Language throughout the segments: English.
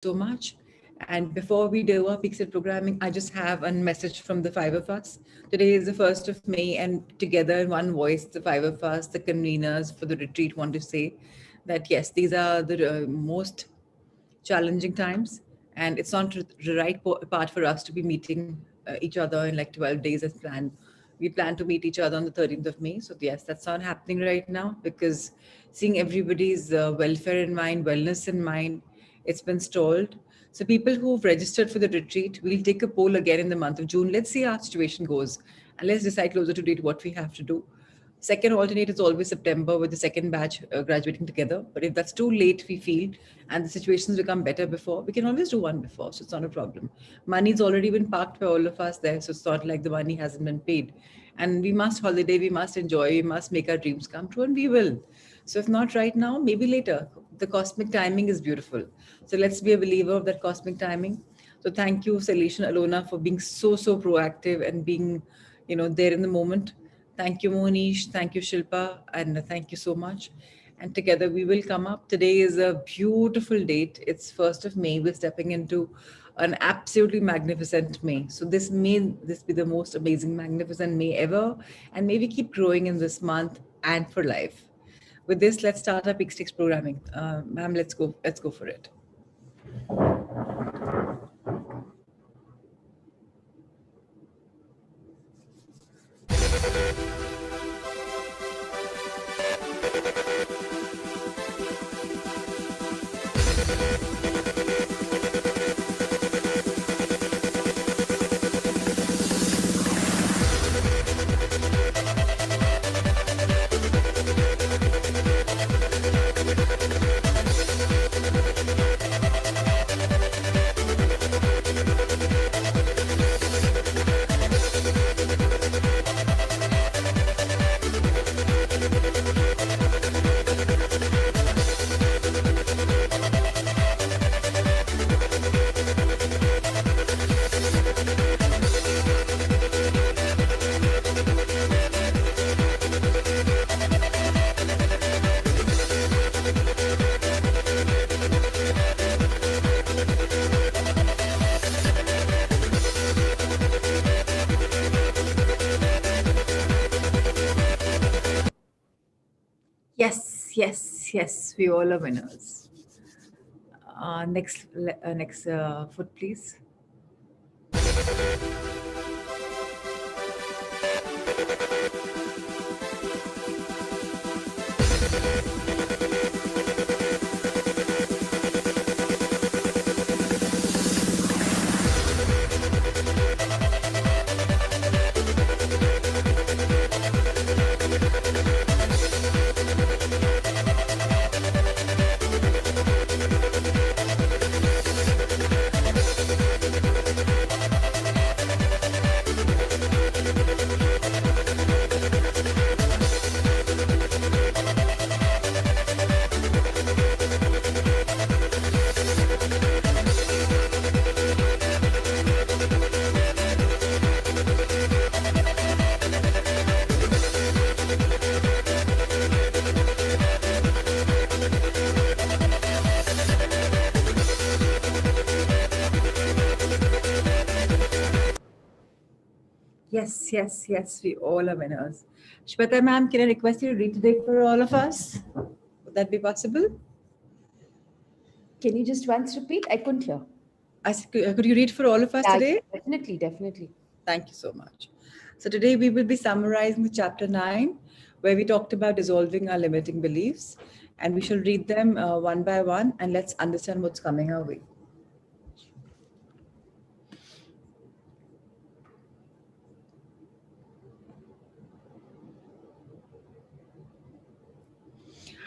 so much. And before we do our Peak Set programming, I just have a message from the five of us. Today is the 1st of May, and together in one voice, the five of us, the conveners for the retreat, want to say that yes, these are the most challenging times, and it's not the right part for us to be meeting each other in like 12 days as planned. We plan to meet each other on the 13th of May. So yes, that's not happening right now because seeing everybody's welfare in mind, wellness in mind, it's been stalled. So people who've registered for the retreat, we'll take a poll again in the month of June. Let's see how our situation goes, and let's decide closer to date what we have to do. Second alternate is always September with the second batch graduating together. But if that's too late, we feel, and the situations become better before, we can always do one before. So it's not a problem. Money's already been parked by all of us there. So it's not like the money hasn't been paid. And we must holiday, we must enjoy, we must make our dreams come true, and we will. So if not right now, maybe later. The cosmic timing is beautiful. So let's be a believer of that cosmic timing. So thank you, Salisha and Alona, for being so proactive and being, there in the moment. Thank you, Monish. Thank you, Shilpa. And thank you so much. And together we will come up. Today is a beautiful date. It's 1st of May. We're stepping into an absolutely magnificent May. So this be the most amazing, magnificent May ever. And may we keep growing in this month and for life. With this, let's start our Peak Sticks programming. Ma'am, let's go. Let's go for it. Yes, we all are winners. Next foot, please. Yes, we all are winners. Shweta ma'am, can I request you to read today for all of us? Would that be possible? Can you just once repeat? I couldn't hear. I said, could you read for all of us today? Definitely. Thank you so much. So today we will be summarizing the chapter 9, where we talked about dissolving our limiting beliefs. And we shall read them one by one, and let's understand what's coming our way.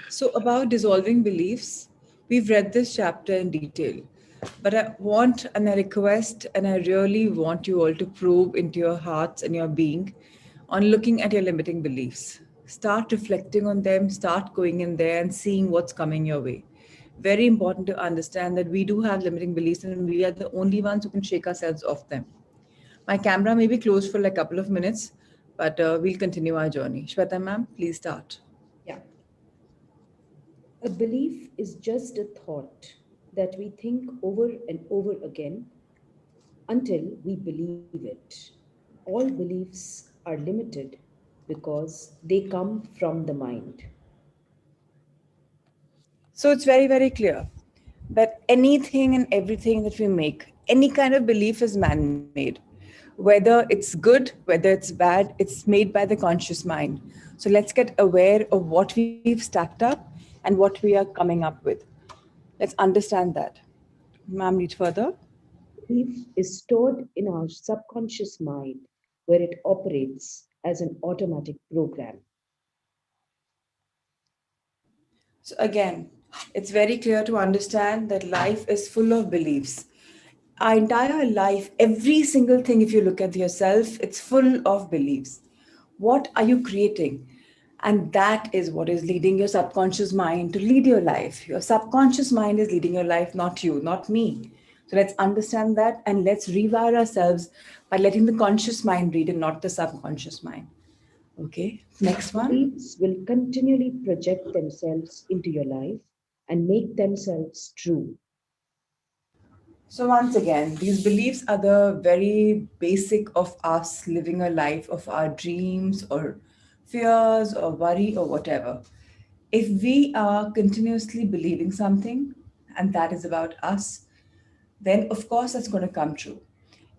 So about dissolving beliefs, we've read this chapter in detail, but I want and I request and I really want you all to probe into your hearts and your being on looking at your limiting beliefs. Start reflecting on them, start going in there and seeing what's coming your way. Very important to understand that we do have limiting beliefs and we are the only ones who can shake ourselves off them. My camera may be closed for like a couple of minutes, but we'll continue our journey. Shweta ma'am, please start. Yeah. A belief is just a thought. that we think over and over again until we believe it. All beliefs are limited because they come from the mind. So it's very, very clear that anything and everything that we make, any kind of belief is man made. Whether it's good, whether it's bad, it's made by the conscious mind. So let's get aware of what we've stacked up and what we are coming up with. Let's understand that. Ma'am, read further. Belief is stored in our subconscious mind where it operates as an automatic program. So again, it's very clear to understand that life is full of beliefs. Our entire life, every single thing, if you look at yourself, it's full of beliefs. What are you creating? And that is what is leading your subconscious mind to lead your life. Your subconscious mind is leading your life, not you, not me. So let's understand that and let's rewire ourselves by letting the conscious mind lead and not the subconscious mind. Okay, next one. Beliefs will continually project themselves into your life and make themselves true. So, once again, these beliefs are the very basic of us living a life of our dreams or fears or worry or whatever. If we are continuously believing something and that is about us, then of course that's going to come true.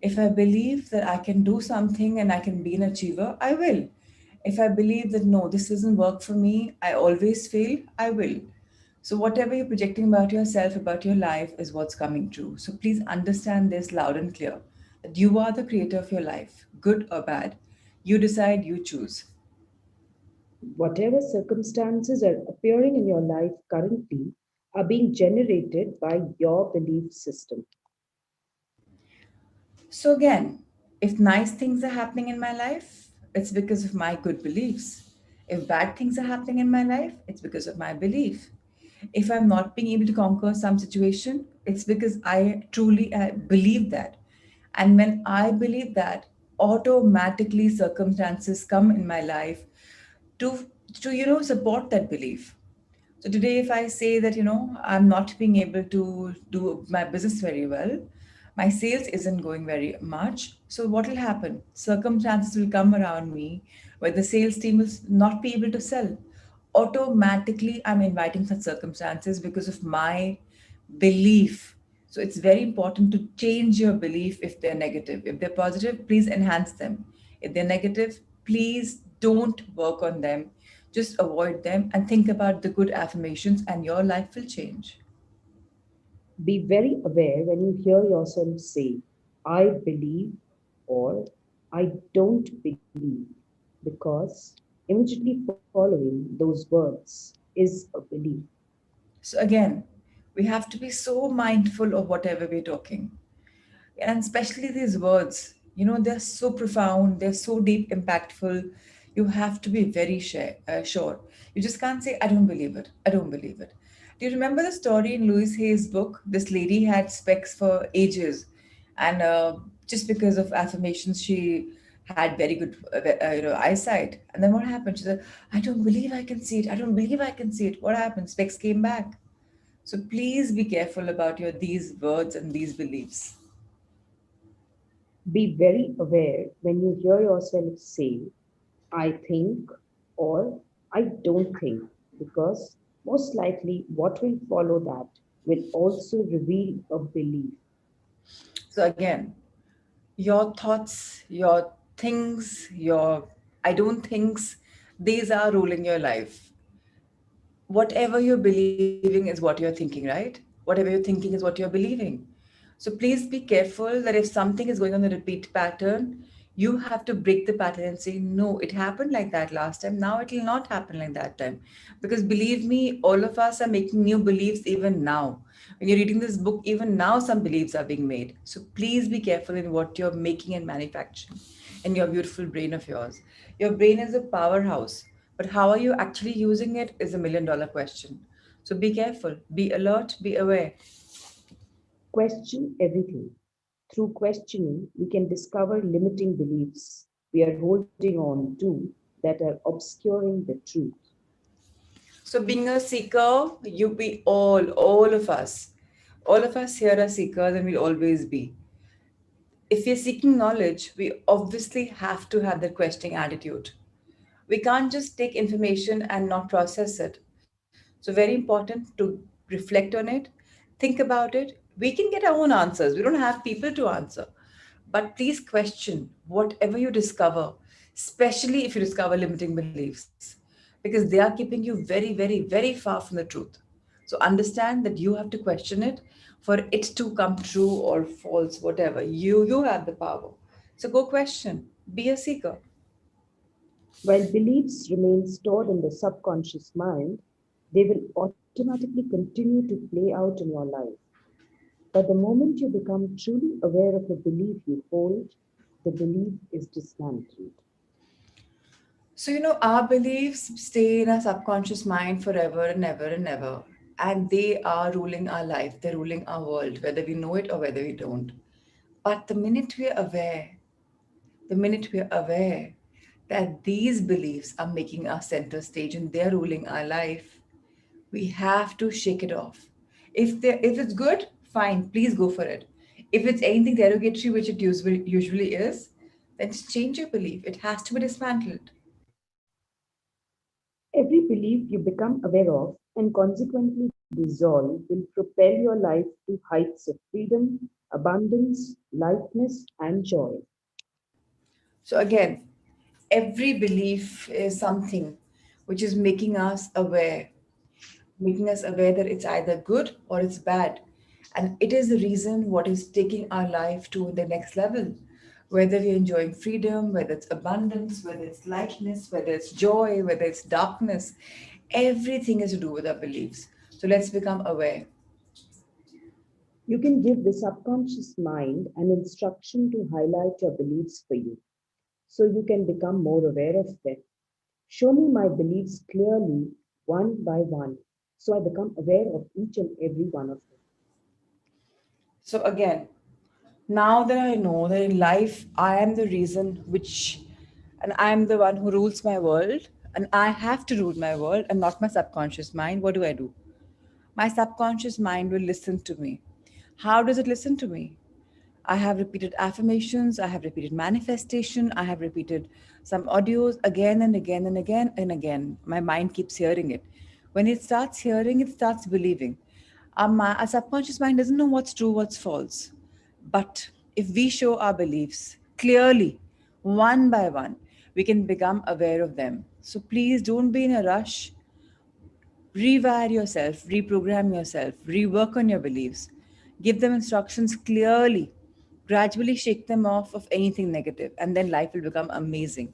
If I believe that I can do something and I can be an achiever, I will. If I believe that no, this doesn't work for me, I always fail, I will. So, whatever you're projecting about yourself, about your life, is what's coming true. So, please understand this loud and clear that you are the creator of your life, good or bad. You decide, you choose. Whatever circumstances are appearing in your life currently are being generated by your belief system. So, again, if nice things are happening in my life, it's because of my good beliefs. If bad things are happening in my life, it's because of my belief. If I'm not being able to conquer some situation, it's because I truly believe that. And when I believe that, automatically circumstances come in my life to support that belief. So today, if I say that, I'm not being able to do my business very well, my sales isn't going very much. So what will happen? Circumstances will come around me where the sales team will not be able to sell. Automatically, I'm inviting such circumstances because of my belief. So it's very important to change your belief if they're negative. If they're positive, please enhance them. If they're negative, please don't work on them. Just avoid them and think about the good affirmations, and your life will change. Be very aware when you hear yourself say, I believe or I don't believe, because immediately following those words is a belief. So, again, we have to be so mindful of whatever we're talking. And especially these words, they're so profound, they're so deep, impactful. You have to be very sure. You just can't say, I don't believe it, I don't believe it. Do you remember the story in Louis Hay's book? This lady had specs for ages, and just because of affirmations she had very good eyesight. And then what happened? She said, I don't believe I can see it, I don't believe I can see it. What happened? Specs came back. So please be careful about your these words and these beliefs. Be very aware when you hear yourself say, I think or I don't think, because most likely what will follow that will also reveal a belief. So again, your thoughts, your things, your I don't thinks, these are ruling your life. Whatever you're believing is what you're thinking, right? Whatever you're thinking is what you're believing. So please be careful that if something is going on a repeat pattern, you have to break the pattern and say, no, it happened like that last time. Now it will not happen like that time. Because believe me, all of us are making new beliefs even now. When you're reading this book, even now some beliefs are being made. So please be careful in what you're making and manufacturing in your beautiful brain of yours. Your brain is a powerhouse, but how are you actually using it is a $1 million question. So be careful, be alert, be aware. Question everything. Through questioning, we can discover limiting beliefs we are holding on to that are obscuring the truth. So being a seeker, you be all of us. All of us here are seekers and will always be. If we're seeking knowledge, we obviously have to have that questioning attitude. We can't just take information and not process it. So, very important to reflect on it, think about it. We can get our own answers, we don't have people to answer. But please question whatever you discover, especially if you discover limiting beliefs, because they are keeping you very, very, very far from the truth. So, understand that you have to question it for it to come true or false, whatever. You have the power. So, go question, be a seeker. While beliefs remain stored in the subconscious mind, they will automatically continue to play out in your life. But the moment you become truly aware of a belief you hold, the belief is dismantled. So, our beliefs stay in our subconscious mind forever and ever and ever. And they are ruling our life, they're ruling our world, whether we know it or whether we don't. But the minute we're aware that these beliefs are making us center stage and they're ruling our life, we have to shake it off. If it's good, fine, please go for it. If it's anything derogatory, which it usually is, then just change your belief. It has to be dismantled. Every belief you become aware of and consequently dissolve will propel your life to heights of freedom, abundance, lightness, and joy. So again, every belief is something which is making us aware that it's either good or it's bad. And it is the reason what is taking our life to the next level. Whether we're enjoying freedom, whether it's abundance, whether it's lightness, whether it's joy, whether it's darkness, everything is to do with our beliefs. So let's become aware. You can give the subconscious mind an instruction to highlight your beliefs for you so you can become more aware of them. Show me my beliefs clearly, one by one, so I become aware of each and every one of them. So again, now that I know that in life I am the reason which, and I am the one who rules my world, and I have to rule my world and not my subconscious mind, what do? My subconscious mind will listen to me. How does it listen to me? I have repeated affirmations, I have repeated manifestation, I have repeated some audios again and again and again and again. My mind keeps hearing it. When it starts hearing, it starts believing. Our subconscious mind doesn't know what's true, what's false. But if we show our beliefs clearly, one by one, we can become aware of them. So please don't be in a rush. Rewire yourself, reprogram yourself, rework on your beliefs, give them instructions clearly, gradually shake them off of anything negative, and then life will become amazing.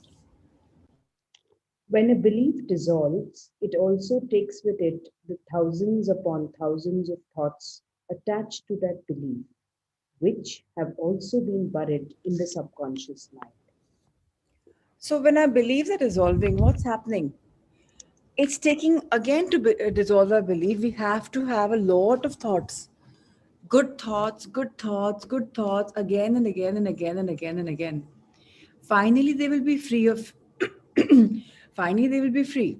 When a belief dissolves, it also takes with it the thousands upon thousands of thoughts attached to that belief, which have also been buried in the subconscious mind. So, when our beliefs are dissolving, what's happening? It's taking again to dissolve our belief. We have to have a lot of thoughts, good thoughts, good thoughts, good thoughts, again and again and again and again and again. Finally, they will be free of. Finally, they will be free.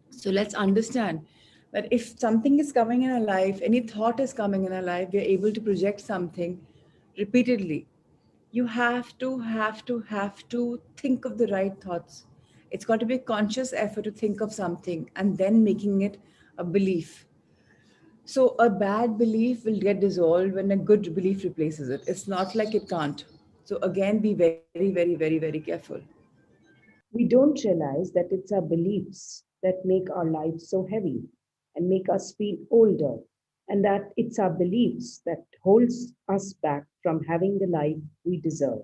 So let's understand that if something is coming in our life, any thought is coming in our life, we are able to project something repeatedly. You have to think of the right thoughts. It's got to be a conscious effort to think of something and then making it a belief. So a bad belief will get dissolved when a good belief replaces it. It's not like it can't. So again, be very, very, very, very careful. We don't realize that it's our beliefs that make our lives so heavy and make us feel older, and that it's our beliefs that holds us back from having the life we deserve.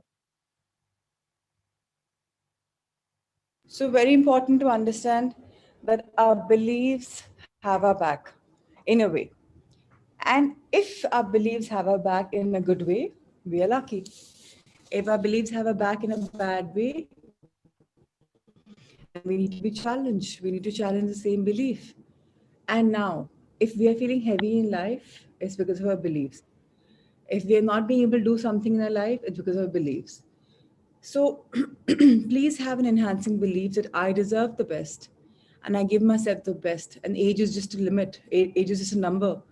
So, very important to understand that our beliefs have our back in a way. And if our beliefs have our back in a good way, we are lucky. If our beliefs have a back in a bad way, then we need to be challenged. We need to challenge the same belief. And now, if we are feeling heavy in life, it's because of our beliefs. If we are not being able to do something in our life, it's because of our beliefs. So please have an enhancing belief that I deserve the best and I give myself the best. And age is just a limit, age is just a number.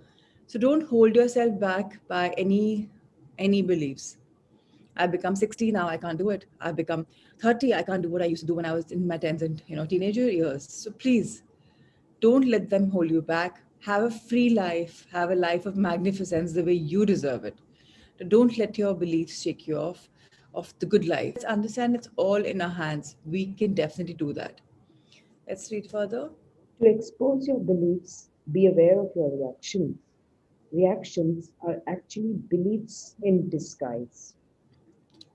So don't hold yourself back by any beliefs. I've become 60 now, I can't do it. I've become 30, I can't do what I used to do when I was in my tens and teenager years. So please don't let them hold you back. Have a free life, have a life of magnificence the way you deserve it. Don't let your beliefs shake you off of the good life. Let's understand it's all in our hands. We can definitely do that. Let's read further. To expose your beliefs, be aware of your reactions. Reactions are actually beliefs in disguise.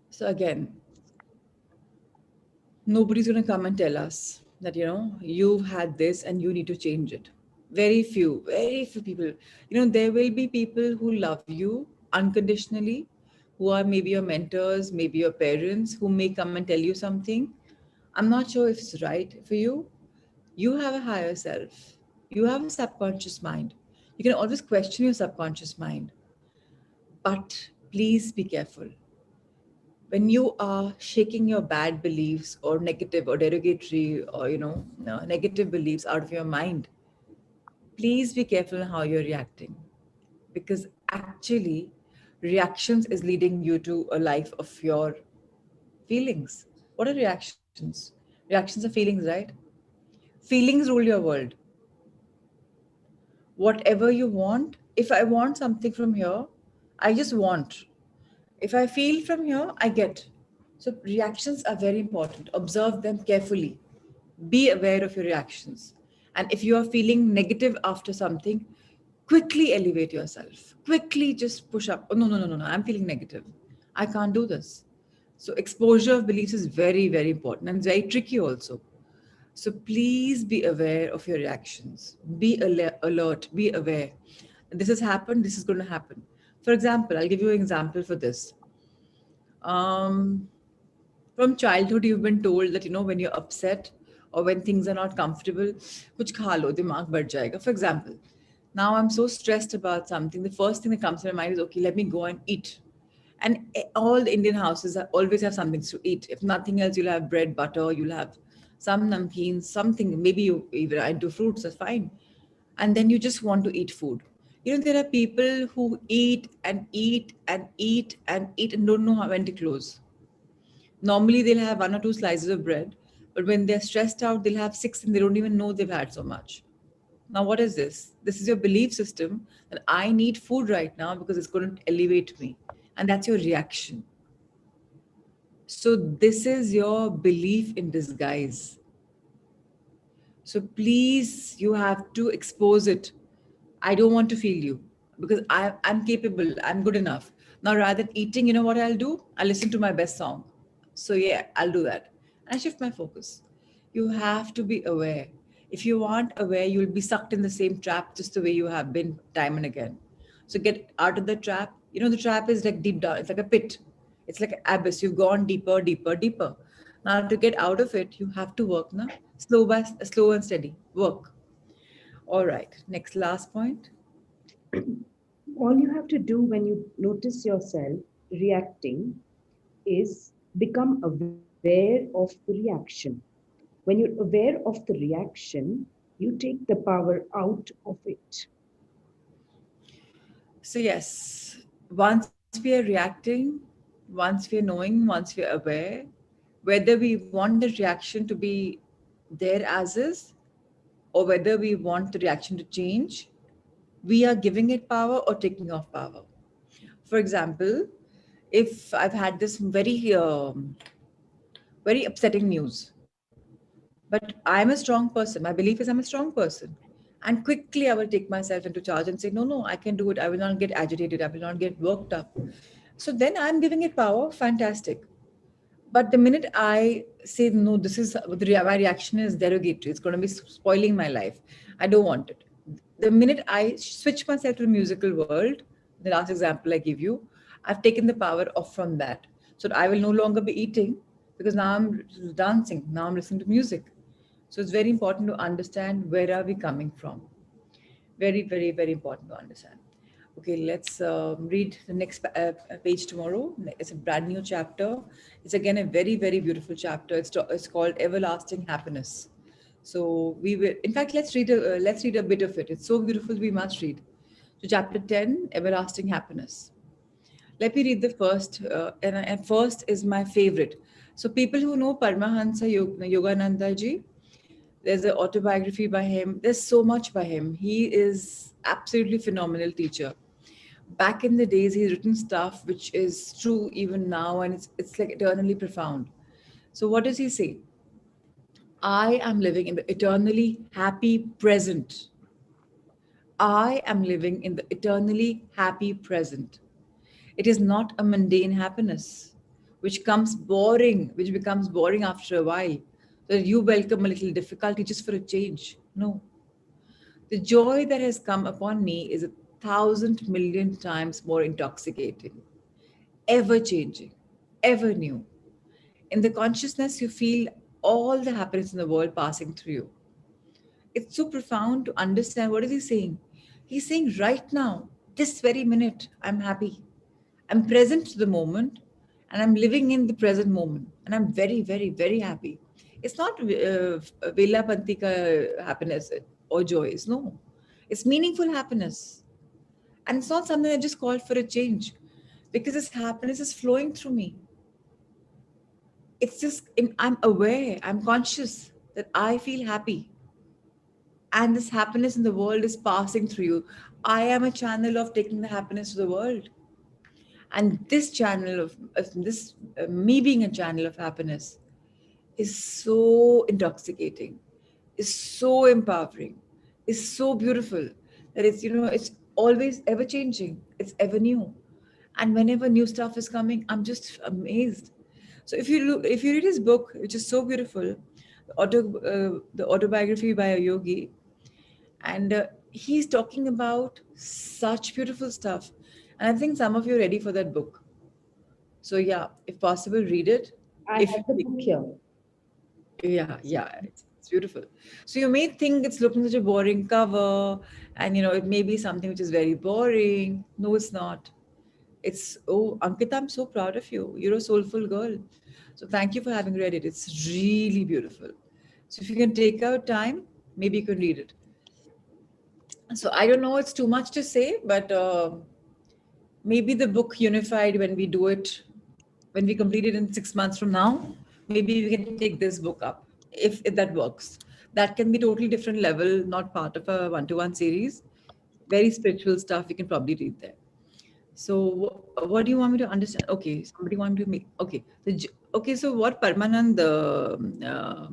So again, nobody's going to come and tell us that you've had this and you need to change it. Very few people. There will be people who love you unconditionally, who are maybe your mentors, maybe your parents, who may come and tell you something. I'm not sure if it's right for you. You have a higher self, you have a subconscious mind. You can always question your subconscious mind, but please be careful when you are shaking your bad beliefs or negative or derogatory or negative beliefs out of your mind. Please be careful in how you're reacting, because actually reactions is leading you to a life of your feelings. What are reactions? Reactions are feelings, right? Feelings rule your world. Whatever you want, if I want something from here, I just want. If I feel from here, I get. So reactions are very important. Observe them carefully. Be aware of your reactions. And if you are feeling negative after something, quickly elevate yourself. Quickly just push up. Oh, no, no, no, no, no. I'm feeling negative. I can't do this. So exposure of beliefs is very, very important and very tricky also. So please be aware of your reactions. Be alert, be aware. This has happened, this is going to happen. For example, I'll give you an example for this. Um, from childhood, you've been told that, when you're upset or when things are not comfortable, kuch kha lo, dimag badh jayega. For example, now I'm so stressed about something. The first thing that comes to my mind is, okay, let me go and eat. And all the Indian houses always have something to eat. If nothing else, you'll have bread, butter, you'll have some namkeen, something. Maybe you even into fruits, that's fine. And then you just want to eat food. There are people who eat and eat and eat and eat and don't know how when to close. Normally, they'll have one or two slices of bread, but when they're stressed out, they'll have six and they don't even know they've had so much. Now, what is this? This is your belief system that I need food right now because it's going to elevate me. And that's your reaction. So, this is your belief in disguise. So, please, you have to expose it. I don't want to feel you because I'm capable, I'm good enough. Now, rather than eating, you know what I'll do? I'll listen to my best song. So, yeah, I'll do that. And I shift my focus. You have to be aware. If you aren't aware, you'll be sucked in the same trap just the way you have been time and again. So, get out of the trap. The trap is like deep down, it's like a pit, it's like an abyss. You've gone deeper, deeper, deeper. Now, to get out of it, you have to work now. Slow and steady. Work. All right. Next, last point. All you have to do when you notice yourself reacting is become aware of the reaction. When you're aware of the reaction, you take the power out of it. So, yes, once we are reacting, once we are knowing, once we are aware, whether we want the reaction to be there as is, or whether we want the reaction to change, we are giving it power or taking off power. For example, if I've had this very upsetting news, but I'm a strong person. My belief is I'm a strong person. And quickly I will take myself into charge and say, no, no, I can do it. I will not get agitated. I will not get worked up. So then I'm giving it power. Fantastic. But the minute I say, no, this is my reaction is derogatory, it's going to be spoiling my life. I don't want it. The minute I switch myself to the musical world, the last example I give you, I've taken the power off from that. So I will no longer be eating because now I'm dancing, now I'm listening to music. So it's very important to understand where are we coming from. Very, very, very important to understand. Okay, let's read the next page tomorrow. It's a brand new chapter. It's again a very, very beautiful chapter. It's called Everlasting Happiness. So we will, in fact, let's read a bit of it. It's so beautiful, we must read. to chapter 10, Everlasting Happiness. Let me read the first, and first is my favorite. So, people who know Paramahansa Yogananda ji, there's an autobiography by him. There's so much by him. He is absolutely phenomenal teacher. Back in the days, he's written stuff which is true even now, and it's like eternally profound. So, what does he say? I am living in the eternally happy present. I am living in the eternally happy present. It is not a mundane happiness, which becomes boring after a while. So you welcome a little difficulty just for a change. No. The joy that has come upon me is 1,000 million times more intoxicating, ever changing, ever new. In the consciousness, you feel all the happiness in the world passing through you. It's so profound to understand. What is he saying? He's saying, right now, this very minute, I'm happy. I'm present to the moment and I'm living in the present moment. And I'm very, very, very happy. It's not Vela Pantika happiness or joys. No. It's meaningful happiness. And it's not something I just called for a change because this happiness is flowing through me. It's just, I'm aware, I'm conscious that I feel happy. And this happiness in the world is passing through you. I am a channel of taking the happiness to the world. And this channel of this me being a channel of happiness is so intoxicating, is so empowering, is so beautiful that it's always ever changing, it's ever new. And whenever new stuff is coming, I'm just amazed. So if you read his book, which is so beautiful, the autobiography by a yogi, and he's talking about such beautiful stuff, and I think some of you are ready for that book. So yeah, if possible, read it. I If you have the think, book here. yeah, yeah, it's beautiful. So you may think it's looking such a boring cover, and it may be something which is very boring. No, it's not. It's oh, Ankita, I'm so proud of you. You're a soulful girl. So thank you for having read it. It's really beautiful. So if you can take out time, maybe you can read it. So I don't know, it's too much to say, but maybe the book unified when we do it, when we complete it in 6 months from now, maybe we can take this book up if that works. That can be totally different level, not part of a one-to-one series. Very spiritual stuff. We can probably read there. So what do you want me to understand? Okay, somebody want to make okay. Okay, so what Parmanand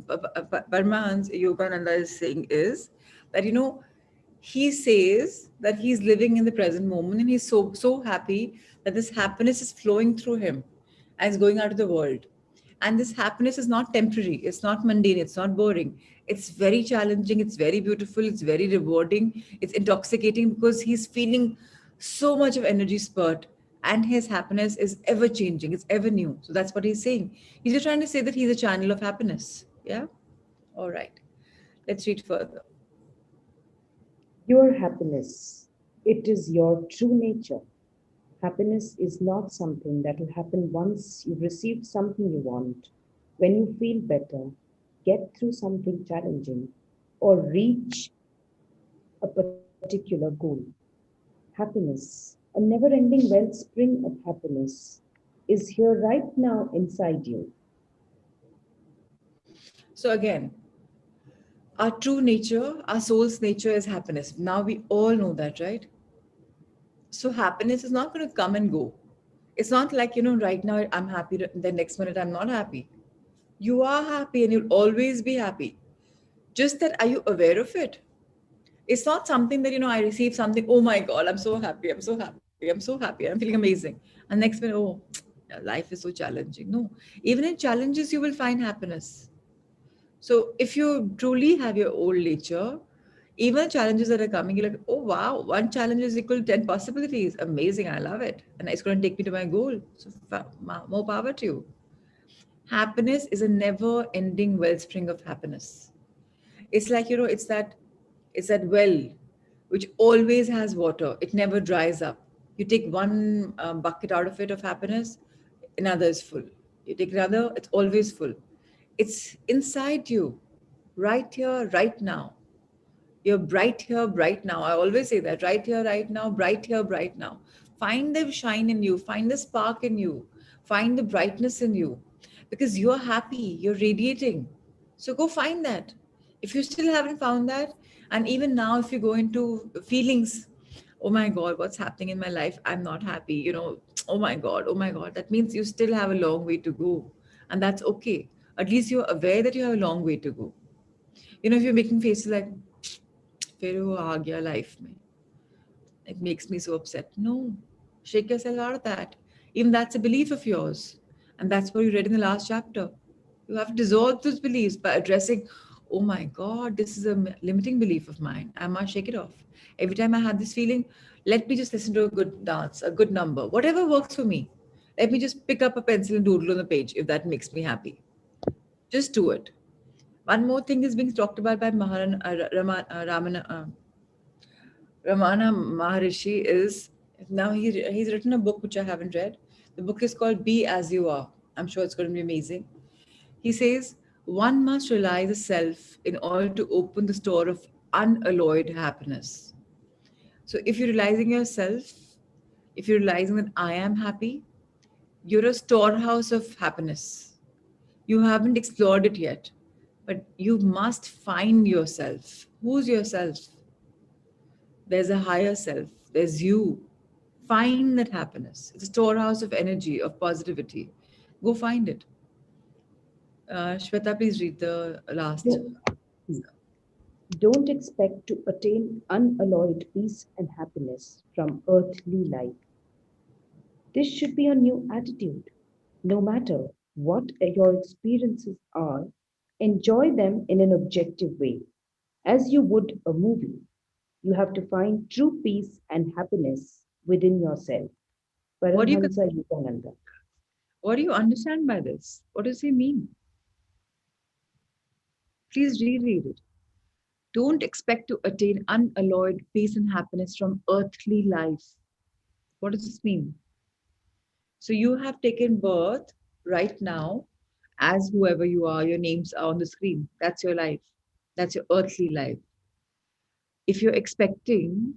Paramahansa Yogananda is saying is that he says that he's living in the present moment and he's so happy that this happiness is flowing through him and it's going out to the world. And this happiness is not temporary, it's not mundane, it's not boring. It's very challenging, it's very beautiful, it's very rewarding, it's intoxicating because he's feeling so much of energy spurt, and his happiness is ever changing, it's ever new. So that's what he's saying. He's just trying to say that he's a channel of happiness. Yeah. All right. Let's read further. Your happiness, it is your true nature. Happiness is not something that will happen once you've received something you want, when you feel better, get through something challenging, or reach a particular goal. Happiness, a never ending wellspring of happiness, is here right now inside you. So again, our true nature, our soul's nature is happiness. Now we all know that, right? So happiness is not going to come and go. It's not like, right now I'm happy, the next minute I'm not happy. You are happy and you'll always be happy. Just that, are you aware of it? It's not something that, I receive something, oh my God, I'm so happy, I'm so happy, I'm so happy, I'm feeling amazing. And next minute, oh, life is so challenging. No, even in challenges, you will find happiness. So if you truly have your old nature, even challenges that are coming, you're like, oh wow, one challenge is equal to 10 possibilities. Amazing, I love it. And it's going to take me to my goal. So more power to you. Happiness is a never ending wellspring of happiness. It's like, it's that well which always has water. It never dries up. You take one bucket out of it of happiness, another is full. You take another, it's always full. It's inside you, right here, right now. You're bright here, bright now. I always say that, right here, right now, bright here, bright now. Find the shine in you, find the spark in you, find the brightness in you because you're happy, you're radiating. So go find that. If you still haven't found that, and even now, if you go into feelings, oh my God, what's happening in my life? I'm not happy, oh my God, that means you still have a long way to go. And that's okay. At least you're aware that you have a long way to go. If you're making faces like, फिर वो आ गया life में, it makes me so upset. No, shake yourself out of that. Even that's a belief of yours, and that's what you read in the last chapter. You have to dissolve those beliefs by addressing, oh my God, this is a limiting belief of mine. I must shake it off. Every time I had this feeling, let me just listen to a good dance, a good number, whatever works for me. Let me just pick up a pencil and doodle on the page if that makes me happy. Just do it. One more thing is being talked about by Ramana Maharishi is now he's written a book which I haven't read. The book is called Be As You Are. I'm sure it's going to be amazing. He says one must realize the self in order to open the store of unalloyed happiness. So if you're realizing yourself, if you're realizing that I am happy, you're a storehouse of happiness. You haven't explored it yet, but you must find yourself. Who's yourself? There's a higher self, there's you. Find that happiness. It's a storehouse of energy, of positivity. Go find it. Shweta, please read the last. Don't, don't expect to attain unalloyed peace and happiness from earthly life. This should be a new attitude. No matter what your experiences are, enjoy them in an objective way, as you would a movie. You have to find true peace and happiness within yourself. What do you Paramhansa Yogananda. what do you understand by this? What does he mean? Please reread it. Don't expect to attain unalloyed peace and happiness from earthly life. What does this mean? So you have taken birth right now as whoever you are, your names are on the screen. That's your life. That's your earthly life. If you're expecting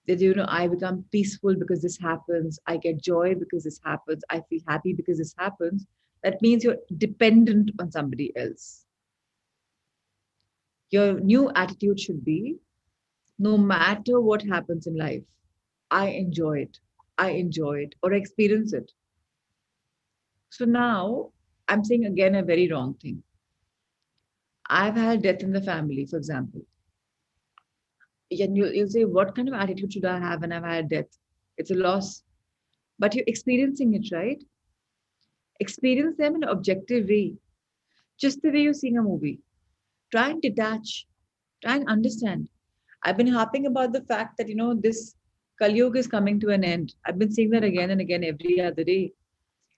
that, I become peaceful because this happens, I get joy because this happens, I feel happy because this happens, that means you're dependent on somebody else. Your new attitude should be no matter what happens in life, I enjoy it. I enjoy it or experience it. So now I'm saying again a very wrong thing. I've had death in the family, for example. And you'll say, what kind of attitude should I have when I've had death? It's a loss. But you're experiencing it, right? Experience them in an objective way, just the way you're seeing a movie. Try and detach, try and understand. I've been harping about the fact that, this Kali Yuga is coming to an end. I've been saying that again and again every other day.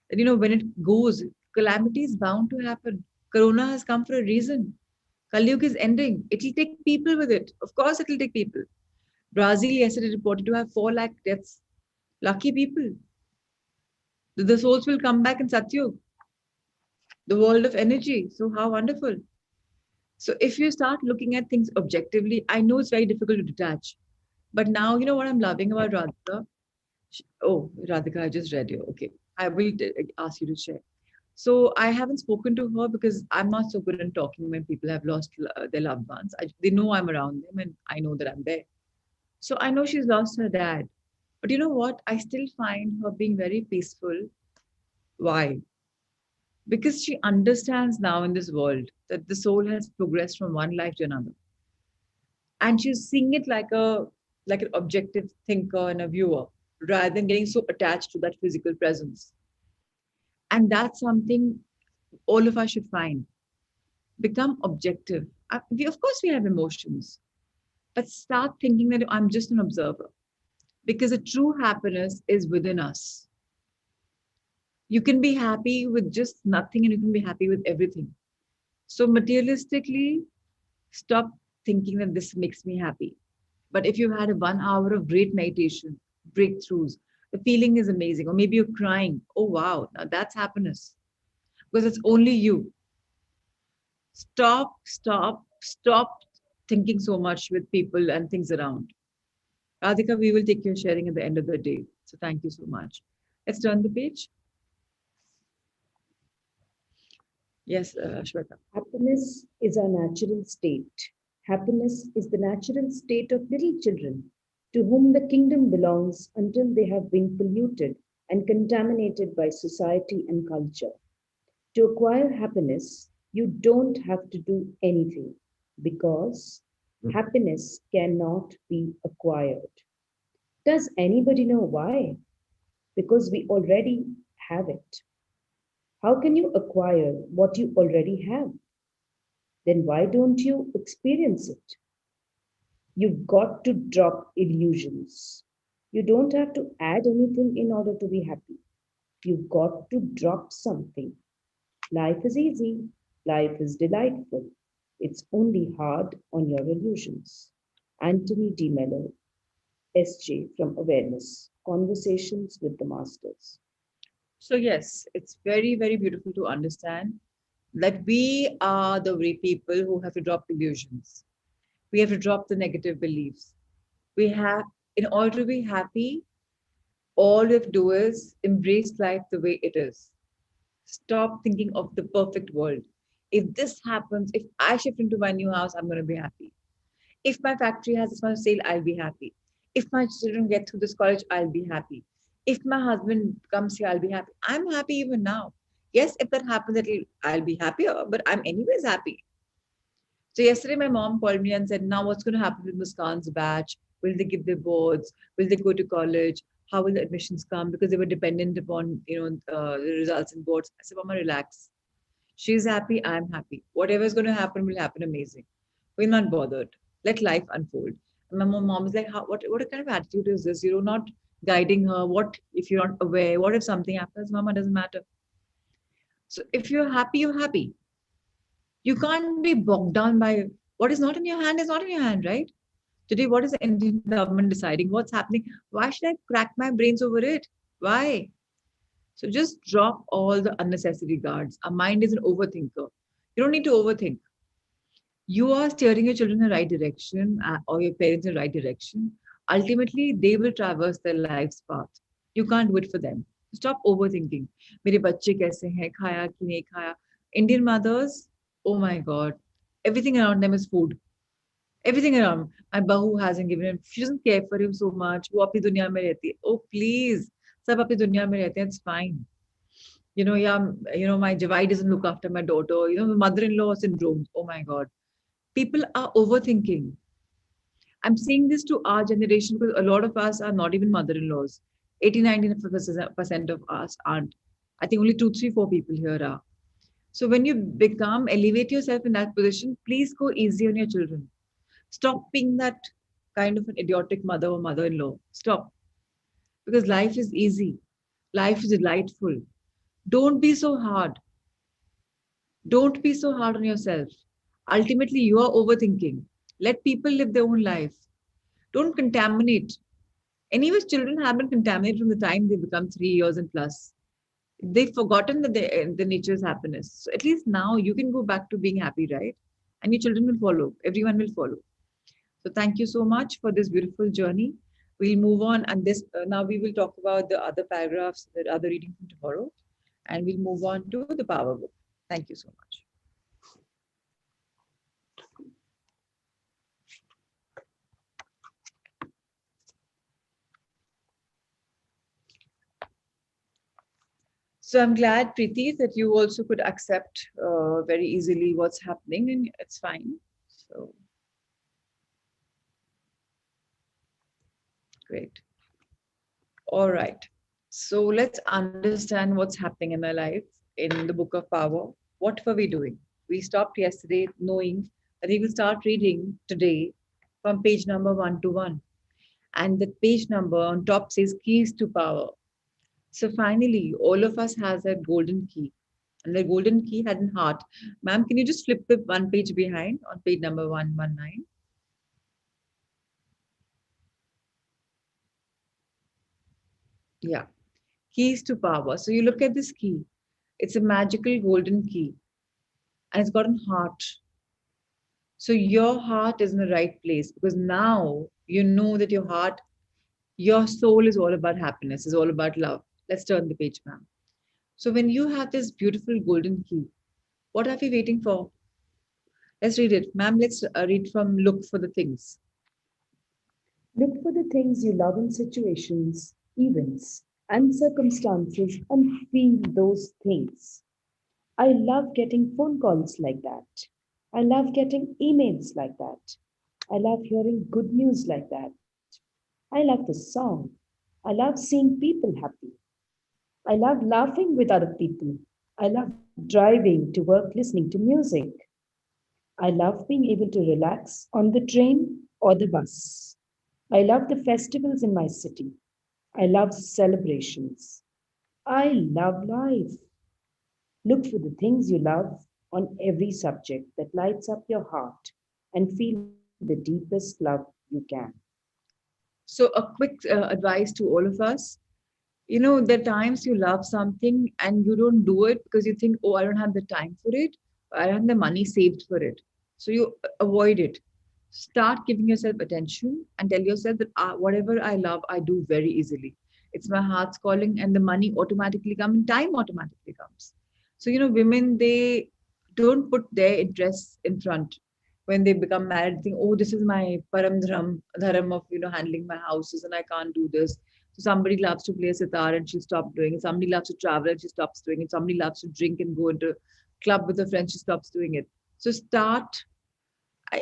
That, when it goes, calamity is bound to happen. Corona has come for a reason. Kali Yuga is ending. It'll take people with it. Of course, it'll take people. Brazil yesterday reported to have 4 lakh deaths. Lucky people. The souls will come back in Satyug, the world of energy. So how wonderful. So if you start looking at things objectively, I know it's very difficult to detach. But now, you know what I'm loving about Radhika? Oh, Radhika, I just read you. Okay. I will ask you to share. So I haven't spoken to her because I'm not so good in talking when people have lost their loved ones. They know I'm around them and I know that I'm there. So I know she's lost her dad. But you know what? I still find her being very peaceful. Why? Because she understands now in this world that the soul has progressed from one life to another. And she's seeing it like an objective thinker and a viewer rather than getting so attached to that physical presence. And that's something all of us should find. Become objective. Of course, we have emotions, but start thinking that I'm just an observer because the true happiness is within us. You can be happy with just nothing and you can be happy with everything. So, materialistically, stop thinking that this makes me happy. But if you've had a 1 hour of great meditation, breakthroughs, the feeling is amazing. Or maybe you're crying. Oh, wow. Now that's happiness because it's only you. Stop thinking so much with people and things around. Radhika, we will take your sharing at the end of the day. So thank you so much. Let's turn the page. Yes, Shweta. Happiness is our natural state. Happiness is the natural state of little children to whom the kingdom belongs until they have been polluted and contaminated by society and culture. To acquire happiness, you don't have to do anything because happiness cannot be acquired. Does anybody know why? Because we already have it. How can you acquire what you already have? Then why don't you experience it? You've got to drop illusions. You don't have to add anything in order to be happy. You've got to drop something. Life is easy. Life is delightful. It's only hard on your illusions. Anthony D. Mello, SJ from Awareness Conversations with the Masters. So, yes, it's very, very beautiful to understand that we are the very people who have to drop illusions. We have to drop the negative beliefs. We have, in order to be happy, all we have to do is embrace life the way it is. Stop thinking of the perfect world. If this happens, if I shift into my new house, I'm going to be happy. If my factory has this much sale, I'll be happy. If my children get through this college, I'll be happy. If my husband comes here, I'll be happy. I'm happy even now. Yes, if that happens, I'll be happier, but I'm anyways happy. So yesterday, my mom called me and said, "Now what's going to happen with Muskan's batch? Will they give their boards? Will they go to college? How will the admissions come?" Because they were dependent upon the results in boards. I said, "Mama, relax. She's happy. I'm happy. Whatever is going to happen will happen amazing. We're not bothered. Let life unfold." And my mom is like, what kind of attitude is this? You're not guiding her. What if you're not aware? What if something happens? Mama, doesn't matter. So if you're happy, you're happy. You can't be bogged down by what is not in your hand is not in your hand, right? Today, what is the Indian government deciding? What's happening? Why should I crack my brains over it? Why? So just drop all the unnecessary guards. Our mind is an overthinker. You don't need to overthink. You are steering your children in the right direction or your parents in the right direction. Ultimately, they will traverse their life's path. You can't do it for them. Stop overthinking. मेरे बच्चे कैसे हैं खाया कि नहीं खाया Indian mothers, oh my God, everything around them is food. Everything around. My bahu hasn't given him. She doesn't care for him so much. वो अपनी दुनिया में रहती है. Oh please, सब अपनी दुनिया में रहते हैं. It's fine. Yeah, my Javai doesn't look after my daughter. Mother-in-law syndrome. Oh my God. People are overthinking. I'm saying this to our generation because a lot of us are not even mother-in-laws. 80-90% of us aren't. I think only 2, 3, 4 people here are. So when you elevate yourself in that position, please go easy on your children. Stop being that kind of an idiotic mother or mother-in-law. Stop. Because life is easy. Life is delightful. Don't be so hard. Don't be so hard on yourself. Ultimately, you are overthinking. Let people live their own life. Don't contaminate. Anyways, children have been contaminated from the time they become 3 years and plus. They've forgotten that the nature is happiness. So at least now you can go back to being happy, right? And your children will follow. Everyone will follow. So thank you so much for this beautiful journey. We'll move on, and this now we will talk about the other paragraphs, the other reading from tomorrow, and we'll move on to the power book. Thank you so much. So I'm glad, Preeti, that you also could accept very easily what's happening, and it's fine. So great. All right. So let's understand what's happening in my life in the Book of Power. What were we doing? We stopped yesterday knowing that we will start reading today from page number 121. And the page number on top says Keys to Power. So finally, all of us has a golden key. And the golden key had a heart. Ma'am, can you just flip the one page behind on page number 119? Yeah. Keys to power. So you look at this key. It's a magical golden key. And it's got a heart. So your heart is in the right place because now you know that your soul is all about happiness, is all about love. Let's turn the page, ma'am. So when you have this beautiful golden key, what are we waiting for? Let's read it. Ma'am, let's read from Look for the Things. Look for the things you love in situations, events, and circumstances and feel those things. I love getting phone calls like that. I love getting emails like that. I love hearing good news like that. I love the song. I love seeing people happy. I love laughing with other people. I love driving to work listening to music. I love being able to relax on the train or the bus. I love the festivals in my city. I love celebrations. I love life. Look for the things you love on every subject that lights up your heart and feel the deepest love you can. So, a quick advice to all of us. You know, there are times you love something and you don't do it because you think, oh, I don't have the time for it, I don't have the money saved for it. So, you avoid it. Start giving yourself attention and tell yourself that whatever I love, I do very easily. It's my heart's calling, and the money automatically comes, and time automatically comes. So, you know, women, they don't put their interests in front when they become married. Think, oh, this is my dharam of, you know, handling my houses, and I can't do this. So somebody loves to play sitar and she stopped doing it. Somebody loves to travel and she stops doing it. Somebody loves to drink and go into a club with her friends, she stops doing it. So start,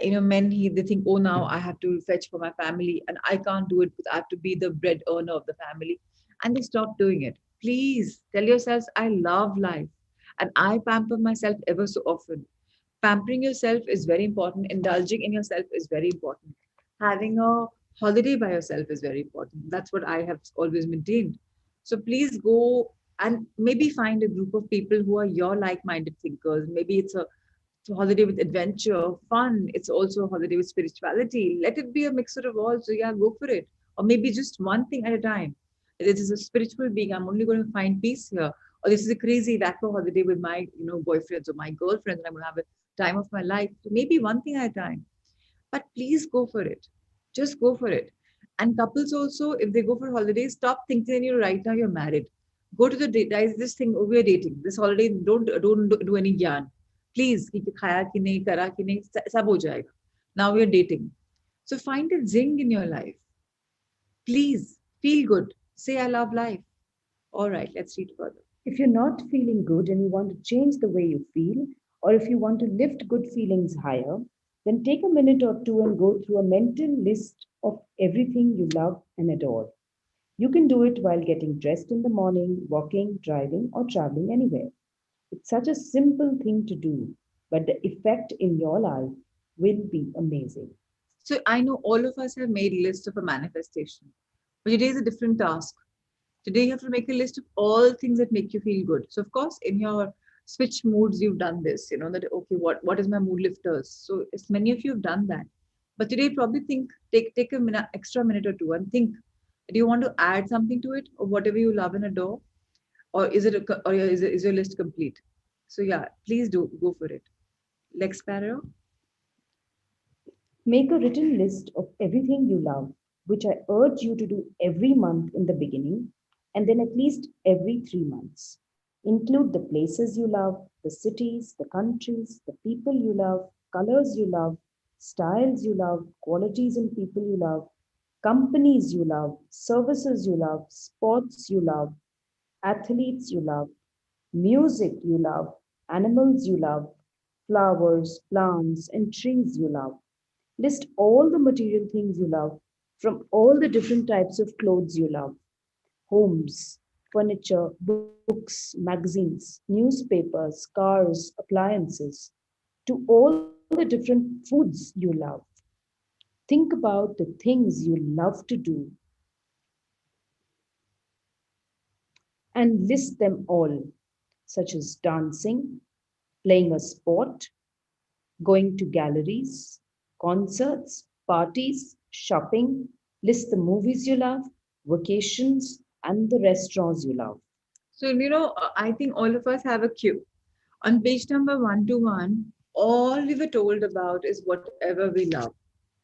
you know, men, they think, oh, now I have to fetch for my family and I can't do it because I have to be the bread earner of the family, and they stop doing it. Please tell yourselves, I love life and I pamper myself ever so often. Pampering yourself is very important. Indulging in yourself is very important. Having a holiday by yourself is very important. That's what I have always maintained. So please go and maybe find a group of people who are your like-minded thinkers. Maybe it's a holiday with adventure, fun. It's also a holiday with spirituality. Let it be a mixture of all. So yeah, go for it. Or maybe just one thing at a time. This is a spiritual being. I'm only going to find peace here. Or this is a crazy wacko holiday with my, you know, boyfriends or my girlfriends, and I'm going to have a time of my life. So maybe one thing at a time. But please go for it. Just go for it. And couples also, if they go for holidays, stop thinking, you know, right now you're married. Go to the date. Guys, this thing, oh, we're dating. This holiday, don't do any yarn. Please, कि खाया कि नहीं, करा कि नहीं, सब हो जाएगा. Now we're dating. So find a zing in your life. Please feel good. Say I love life. All right, let's read further. If you're not feeling good and you want to change the way you feel, or if you want to lift good feelings higher, then take a minute or two and go through a mental list of everything you love and adore. You can do it while getting dressed in the morning, walking, driving, or traveling anywhere. It's such a simple thing to do, but the effect in your life will be amazing. So I know all of us have made lists of a manifestation, but today is a different task. Today you have to make a list of all things that make you feel good. So of course, in your switch moods, you've done this. You know that okay, what is my mood lifters? So as many of you have done that. But today, probably think take a minute, extra minute or two, and think. Do you want to add something to it, or whatever you love and adore, or is your list complete? So yeah, please do go for it. Lex Sparrow. Make a written list of everything you love, which I urge you to do every month in the beginning and then at least every 3 months. Include the places you love, the cities, the countries, the people you love, colors you love, styles you love, qualities in people you love, companies you love, services you love, sports you love, athletes you love, music you love, animals you love, flowers, plants, and trees you love. List all the material things you love from all the different types of clothes you love, homes, furniture, books, magazines, newspapers, cars, appliances, to all the different foods you love. Think about the things you love to do and list them all, such as dancing, playing a sport, going to galleries, concerts, parties, shopping, list the movies you love, vacations, and the restaurants you love. So, you know, I think all of us have a queue. On page number 121, All we were told about is whatever we love.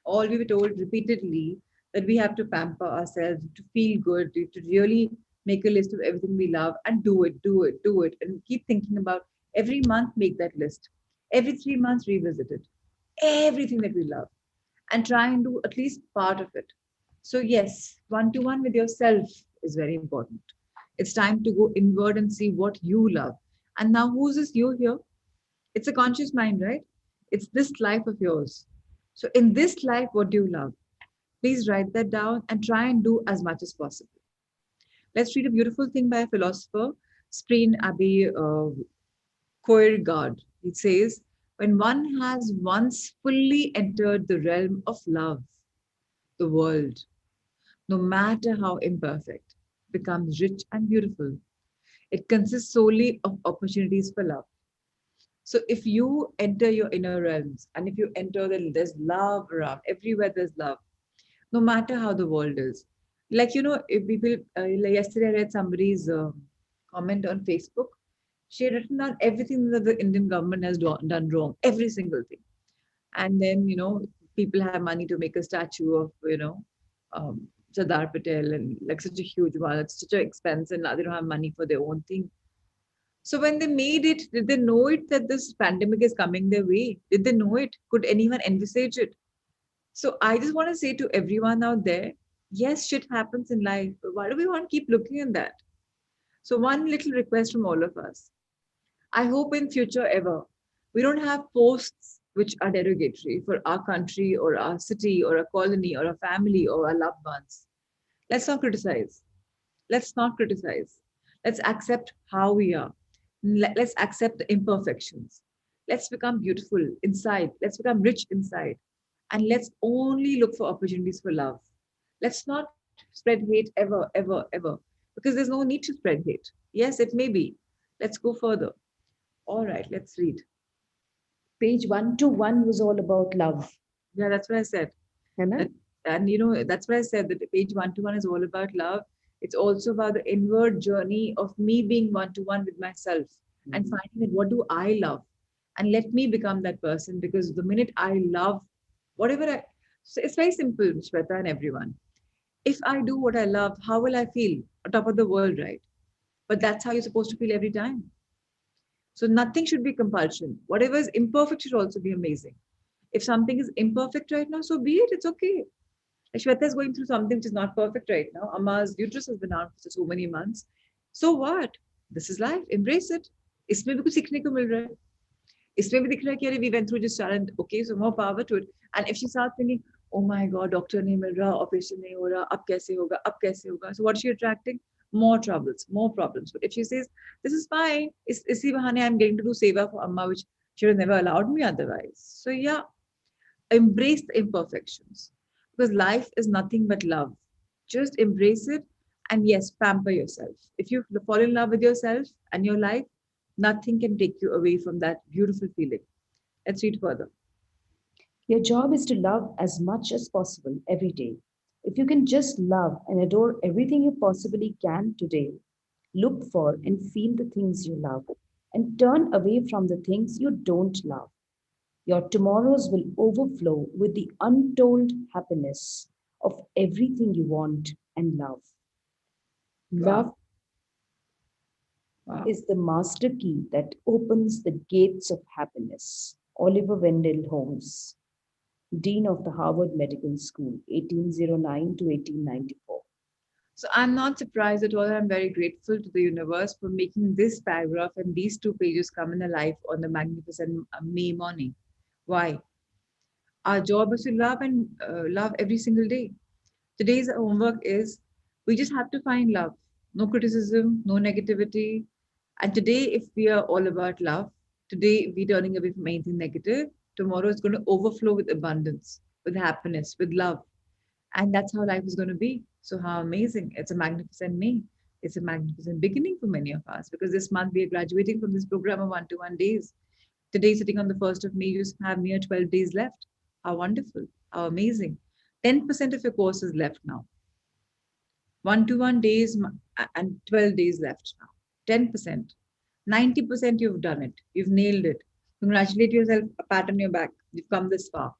All we were told repeatedly that we have to pamper ourselves, to feel good, to really make a list of everything we love and do it, do it, do it, and keep thinking about every month, make that list. Every 3 months, revisit it. Everything that we love and try and do at least part of it. So, yes, one to one with yourself is very important. It's time to go inward and see what you love. And now, who's this you here? It's a conscious mind, right? It's this life of yours. So, in this life, what do you love? Please write that down and try and do as much as possible. Let's read a beautiful thing by a philosopher, Spreen Abbey Kierkegaard. It says, when one has once fully entered the realm of love, the world, no matter how imperfect, becomes rich and beautiful. It consists solely of opportunities for love. So if you enter your inner realms and if you enter there's love around, everywhere there's love, no matter how the world is. Like, if people, like yesterday I read somebody's comment on Facebook. She had written down everything that the Indian government has done wrong, every single thing. And then, people have money to make a statue of, Sardar Patel and like such a huge one. It's such an expense and now they don't have money for their own thing. So when they made it, did they know it that this pandemic is coming their way? Did they know it? Could anyone envisage it? So I just want to say to everyone out there, yes, shit happens in life, but why do we want to keep looking at that? So one little request from all of us. I hope in future ever we don't have posts which are derogatory for our country or our city or a colony or a family or our loved ones. Let's not criticize. Let's not criticize. Let's accept how we are. Let's accept the imperfections. Let's become beautiful inside. Let's become rich inside. And let's only look for opportunities for love. Let's not spread hate ever, ever, ever, because there's no need to spread hate. Yes, it may be. Let's go further. All right, let's read. Page 121 was all about love. Yeah, that's what I said. Hannah? That, and that's what I said that page 121 is all about love. It's also about the inward journey of me being one to one with myself and finding that what do I love, and let me become that person. Because the minute I love whatever so it's very simple, Shweta and everyone. If I do what I love, how will I feel? On top of the world, right? But that's how you're supposed to feel every time. So nothing should be compulsion. Whatever is imperfect should also be amazing. If something is imperfect right now, so be it. It's okay. Like Shweta is going through something which is not perfect right now. Amma's uterus has been out for so many months. So what? This is life. Embrace it. इसमें भी कुछ सीखने को मिल रहा है. इसमें भी दिख रहा है कि अरे we went through this challenge. Okay, so more power to it. And if she starts thinking, oh my God, doctor नहीं मिल रहा, operation नहीं हो रहा, अब कैसे होगा, अब कैसे होगा? So what is she attracting? More troubles, more problems. But if she says, this is fine, इसी बहाने I'm getting to do seva for Amma, which she would have never allowed me otherwise. So yeah, embrace the imperfections because life is nothing but love. Just embrace it and yes, pamper yourself. If you fall in love with yourself and your life, nothing can take you away from that beautiful feeling. Let's read further. Your job is to love as much as possible every day. If you can just love and adore everything you possibly can today, look for and feel the things you love and turn away from the things you don't love. Your tomorrows will overflow with the untold happiness of everything you want and love. Love Wow. is the master key that opens the gates of happiness. Oliver Wendell Holmes, Dean of the Harvard Medical School, 1809 to 1894. So I'm not surprised at all. I'm very grateful to the universe for making this paragraph and these 2 pages come in alive on the magnificent May morning. Why? Our job is to love and love every single day. Today's homework is we just have to find love. No criticism, no negativity. And today, if we are all about love, today we're turning away from anything negative. Tomorrow is going to overflow with abundance, with happiness, with love. And that's how life is going to be. So, how amazing. It's a magnificent May. It's a magnificent beginning for many of us because this month we are graduating from this program of 1 to 1 days. Today, sitting on the 1st of May, you have mere 12 days left. How wonderful. How amazing. 10% of your course is left now. 1 to 1 days and 12 days left now. 10%. 90% you've done it. You've nailed it. Congratulate yourself, a pat on your back. You've come this far.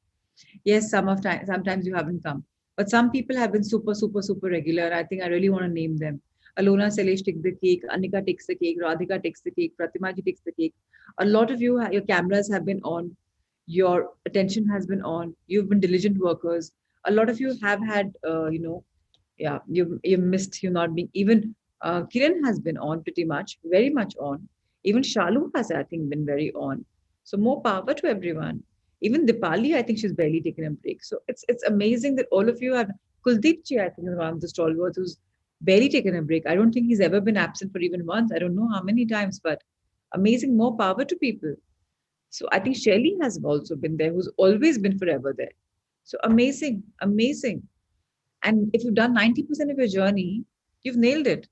Yes, sometimes you haven't come. But some people have been super, super, super regular. I think I really want to name them. Alona Selesh takes the cake, Anika takes the cake, Radhika takes the cake, Pratimaji takes the cake. A lot of you, your cameras have been on, your attention has been on, you've been diligent workers. A lot of you have had, yeah, you missed you not being even. Kiran has been on pretty much, very much on. Even Shalu has, I think, been very on. So more power to everyone. Even Dipali, I think she's barely taken a break. So it's amazing that all of you have. Kuldeep Ji, I think, is one of the stalwarts who's barely taken a break. I don't think he's ever been absent for even once. I don't know how many times, but amazing. More power to people. So I think Shelly has also been there, who's always been forever there. So amazing, amazing. And if you've done 90% of your journey, you've nailed it.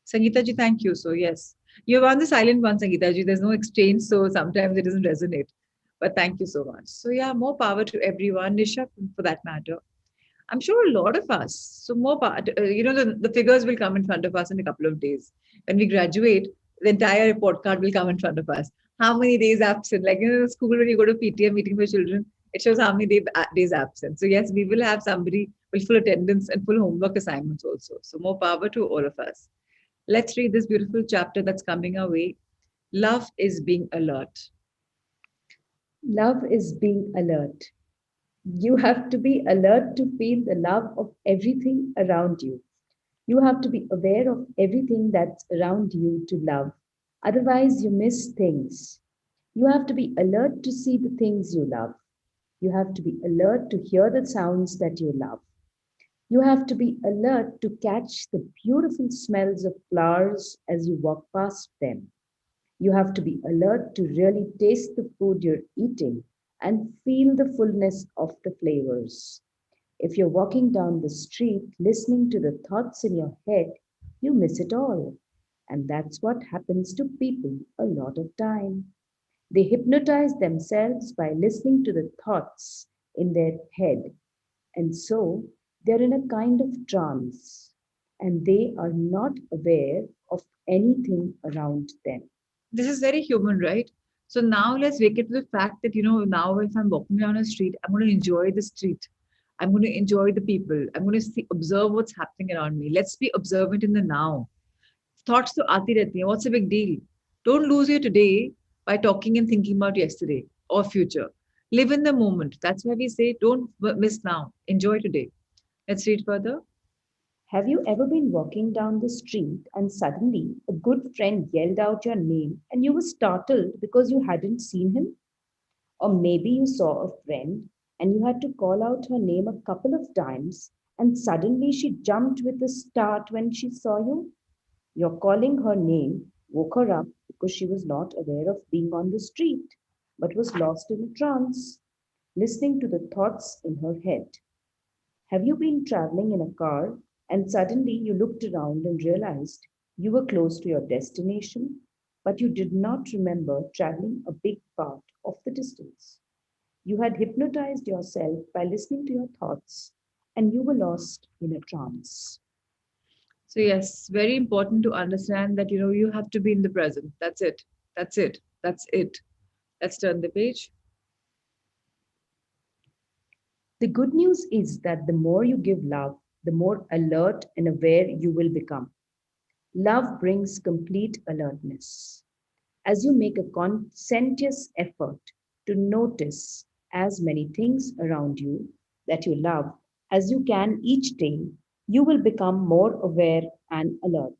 Sangeeta ji, thank you. So, yes, you're on the silent one, Sangeeta ji. There's no exchange, so sometimes it doesn't resonate. But thank you so much. So, yeah, more power to everyone, Nisha, for that matter. I'm sure a lot of us. So more part, the figures will come in front of us in a couple of days. When we graduate, the entire report card will come in front of us. How many days absent? Like school when you go to PTA meeting for children, it shows how many days absent. So yes, we will have somebody with full attendance and full homework assignments also. So more power to all of us. Let's read this beautiful chapter that's coming our way. Love is being alert. Love is being alert. You have to be alert to feel the love of everything around you. You have to be aware of everything that's around you to love. Otherwise, you miss things. You have to be alert to see the things you love. You have to be alert to hear the sounds that you love. You have to be alert to catch the beautiful smells of flowers as you walk past them. You have to be alert to really taste the food you're eating and feel the fullness of the flavors. If you're walking down the street listening to the thoughts in your head, you miss it all. And that's what happens to people a lot of time. They hypnotize themselves by listening to the thoughts in their head. And so they're in a kind of trance and they are not aware of anything around them. This is very human, right? So now let's wake it to the fact that, now if I'm walking down a street, I'm going to enjoy the street. I'm going to enjoy the people. I'm going to observe what's happening around me. Let's be observant in the now. Thoughts to aati rehti hain. What's the big deal? Don't lose your today by talking and thinking about yesterday or future. Live in the moment. That's why we say don't miss now. Enjoy today. Let's read further. Have you ever been walking down the street and suddenly a good friend yelled out your name and you were startled because you hadn't seen him? Or maybe you saw a friend and you had to call out her name a couple of times and suddenly she jumped with a start when she saw you? Your calling her name woke her up because she was not aware of being on the street, but was lost in a trance, listening to the thoughts in her head. Have you been traveling in a car and suddenly you looked around and realized you were close to your destination, but you did not remember traveling a big part of the distance? You had hypnotized yourself by listening to your thoughts and you were lost in a trance. So yes, very important to understand that you have to be in the present. That's it. That's it. That's it. Let's turn the page. The good news is that the more you give love, the more alert and aware you will become. Love brings complete alertness. As you make a conscientious effort to notice as many things around you that you love as you can each day, you will become more aware and alert.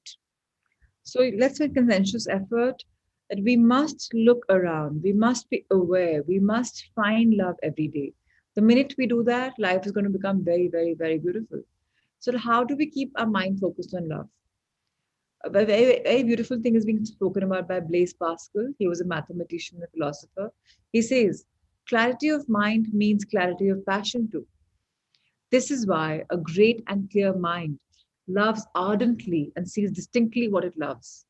So let's make conscientious effort that we must look around, we must be aware, we must find love every day. The minute we do that, life is going to become very, very, very beautiful. So how do we keep our mind focused on love? A very, very beautiful thing is being spoken about by Blaise Pascal. He was a mathematician and a philosopher. He says, clarity of mind means clarity of passion too. This is why a great and clear mind loves ardently and sees distinctly what it loves.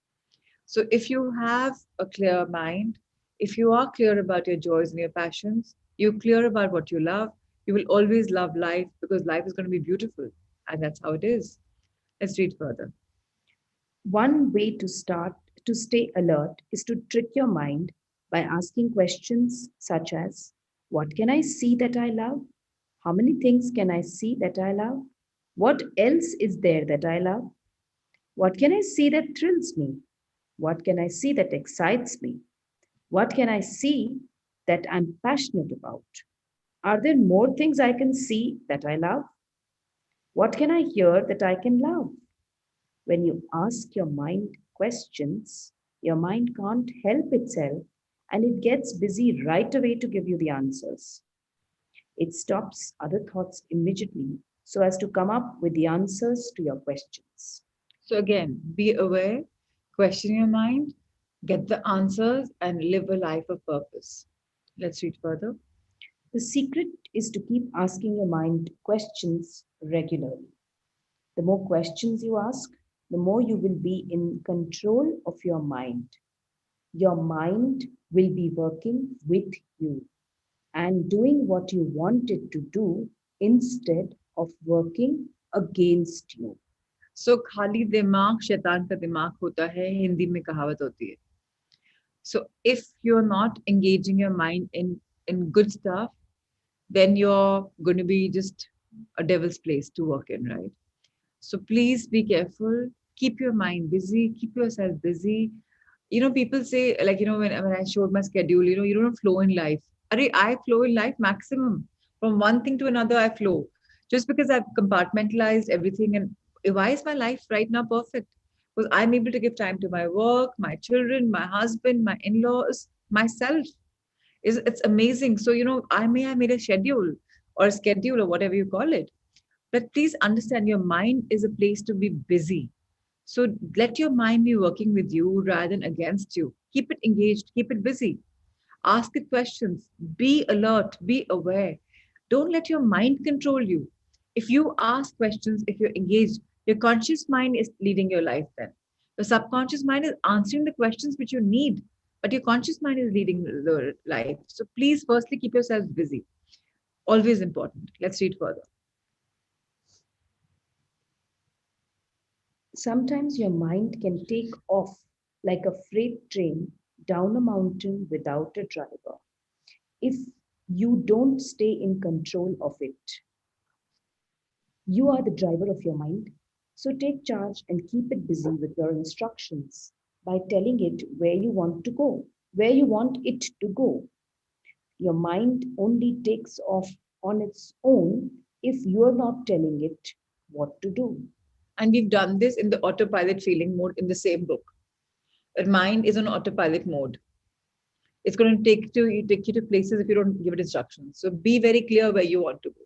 So if you have a clear mind, if you are clear about your joys and your passions, you're clear about what you love, you will always love life because life is going to be beautiful. And that's how it is. Let's read further. One way to start to stay alert is to trick your mind by asking questions such as, what can I see that I love? How many things can I see that I love? What else is there that I love? What can I see that thrills me? What can I see that excites me? What can I see that I'm passionate about? Are there more things I can see that I love? What can I hear that I can love? When you ask your mind questions, your mind can't help itself and it gets busy right away to give you the answers. It stops other thoughts immediately so as to come up with the answers to your questions. So again, be aware, question your mind, get the answers, and live a life of purpose. Let's read further. The secret is to keep asking your mind questions regularly. The more questions you ask, the more you will be in control of your mind. Your mind will be working with you and doing what you want it to do instead of working against you. So खाली दिमाग शैतान का दिमाग होता है, हिंदी में कहावत होती है. So if you're not engaging your mind in good stuff, then you're going to be just a devil's place to work in, right? So please be careful. Keep your mind busy. Keep yourself busy. People say, like, when I showed my schedule, you don't flow in life. I flow in life maximum. From one thing to another, I flow. Just because I've compartmentalized everything. And why is my life right now perfect? Because I'm able to give time to my work, my children, my husband, my in laws, myself. It's amazing. So, I may have made a schedule or whatever you call it. But please understand your mind is a place to be busy. So let your mind be working with you rather than against you. Keep it engaged, keep it busy. Ask it questions. Be alert, be aware. Don't let your mind control you. If you ask questions, if you're engaged, your conscious mind is leading your life then. The subconscious mind is answering the questions which you need, but your conscious mind is leading the life. So please, firstly, keep yourselves busy. Always important. Let's read further. Sometimes your mind can take off like a freight train down a mountain without a driver. If you don't stay in control of it, you are the driver of your mind. So take charge and keep it busy with your instructions by telling it where you want to go, where you want it to go. Your mind only takes off on its own if you are not telling it what to do. And we've done this in the autopilot feeling mode in the same book. Your mind is on autopilot mode. It's going to take you to places if you don't give it instructions. So be very clear where you want to go,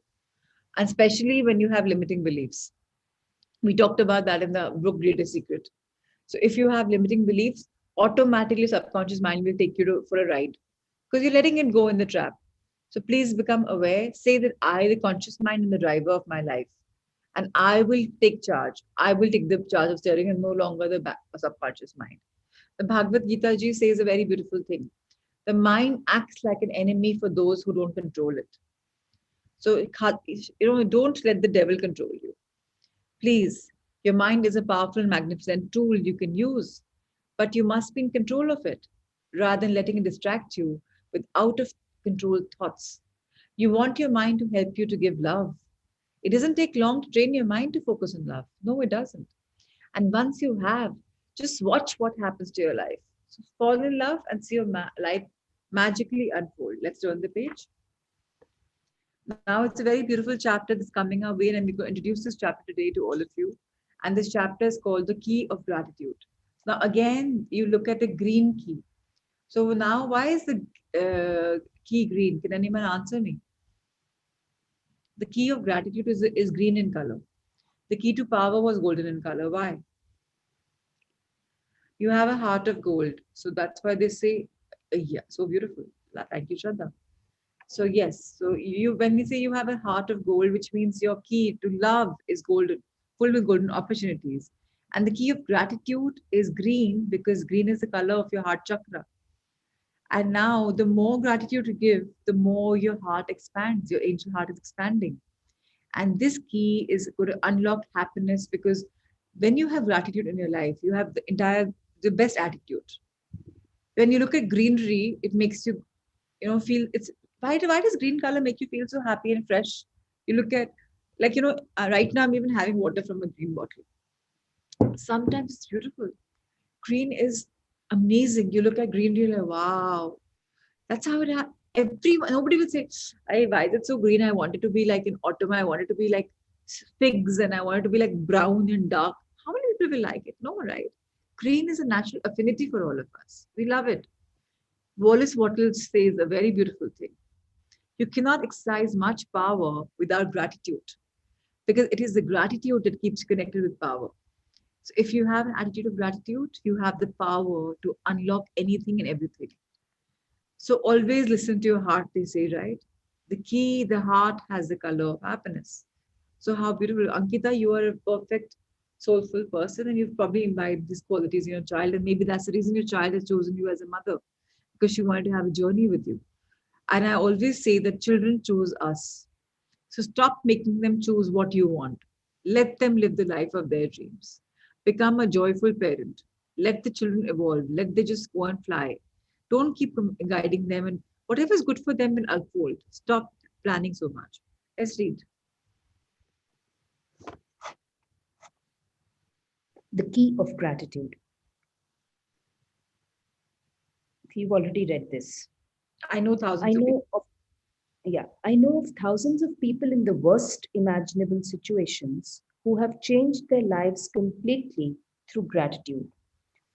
and especially when you have limiting beliefs. We talked about that in the book Greatest Secret. So if you have limiting beliefs, automatically subconscious mind will take you for a ride because you're letting it go in the trap. So please become aware. Say that I, the conscious mind, am the driver of my life, and I will take charge. I will take the charge of steering, and no longer the subconscious mind. The Bhagavad Gita ji says a very beautiful thing. The mind acts like an enemy for those who don't control it. So, don't let the devil control you. Please, your mind is a powerful and magnificent tool you can use, but you must be in control of it rather than letting it distract you with out of control thoughts. You want your mind to help you to give love. It doesn't take long to train your mind to focus on love. No, it doesn't. And once you have, just watch what happens to your life. So fall in love and see your life magically unfold. Let's turn the page. Now it's a very beautiful chapter that's coming our way, and we're going to introduce this chapter today to all of you. And this chapter is called The Key of Gratitude. Now, again, you look at the green key. So now, why is the key green? Can anyone answer me? The key of gratitude is green in color. The key to power was golden in color. Why? You have a heart of gold. So that's why they say, yeah, so beautiful. Thank you, Shraddha. So yes, so when we say you have a heart of gold, which means your key to love is golden, full with golden opportunities. And the key of gratitude is green because green is the color of your heart chakra. And now the more gratitude you give, the more your heart expands, your angel heart is expanding. And this key is going to unlock happiness because when you have gratitude in your life, you have the best attitude. When you look at greenery, it makes you, feel it's why does green color make you feel so happy and fresh? You look at, like, right now I'm even having water from a green bottle. Sometimes it's beautiful. Green is amazing. You look at greenery, you're like, wow, that's how it. Everyone, nobody will say, "Hey, why is it so green? I want it to be like in autumn. I want it to be like figs, and I want it to be like brown and dark." How many people will like it? No, right? Green is a natural affinity for all of us. We love it. Wallace Wattle says a very beautiful thing. You cannot exercise much power without gratitude, because it is the gratitude that keeps you connected with power. So if you have an attitude of gratitude, you have the power to unlock anything and everything. So always listen to your heart, they say, right? The key, the heart has the color of happiness. So how beautiful. Ankita, you are a perfect, soulful person, and you've probably imbibed these qualities in your child. And maybe that's the reason your child has chosen you as a mother, because she wanted to have a journey with you. And I always say that children choose us. So stop making them choose what you want. Let them live the life of their dreams. Become a joyful parent. Let the children evolve. Let them just go and fly. Don't keep guiding them, and whatever is good for them will unfold. Stop planning so much. Let's read. The key of gratitude. You've already read this. I know I thousands of people. know of Yeah, I know of thousands of people in the worst imaginable situations who have changed their lives completely through gratitude.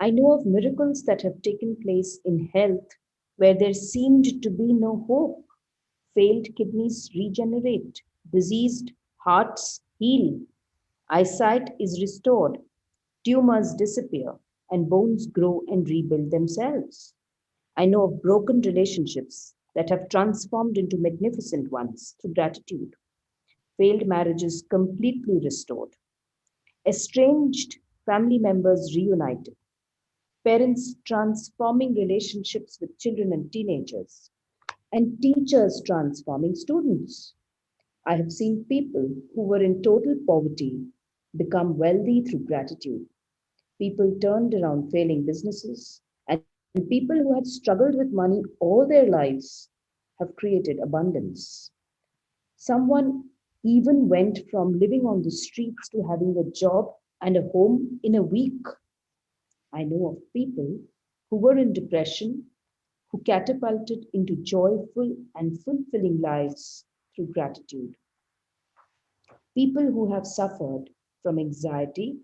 I know of miracles that have taken place in health where there seemed to be no hope. Failed kidneys regenerate, diseased hearts heal, eyesight is restored, tumors disappear, and bones grow and rebuild themselves. I know of broken relationships that have transformed into magnificent ones through gratitude, failed marriages completely restored, estranged family members reunited, parents transforming relationships with children and teenagers, and teachers transforming students. I have seen people who were in total poverty become wealthy through gratitude. People turned around failing businesses, and people who had struggled with money all their lives have created abundance. Someone even went from living on the streets to having a job and a home in a week. I know of people who were in depression who catapulted into joyful and fulfilling lives through gratitude. People who have suffered from anxiety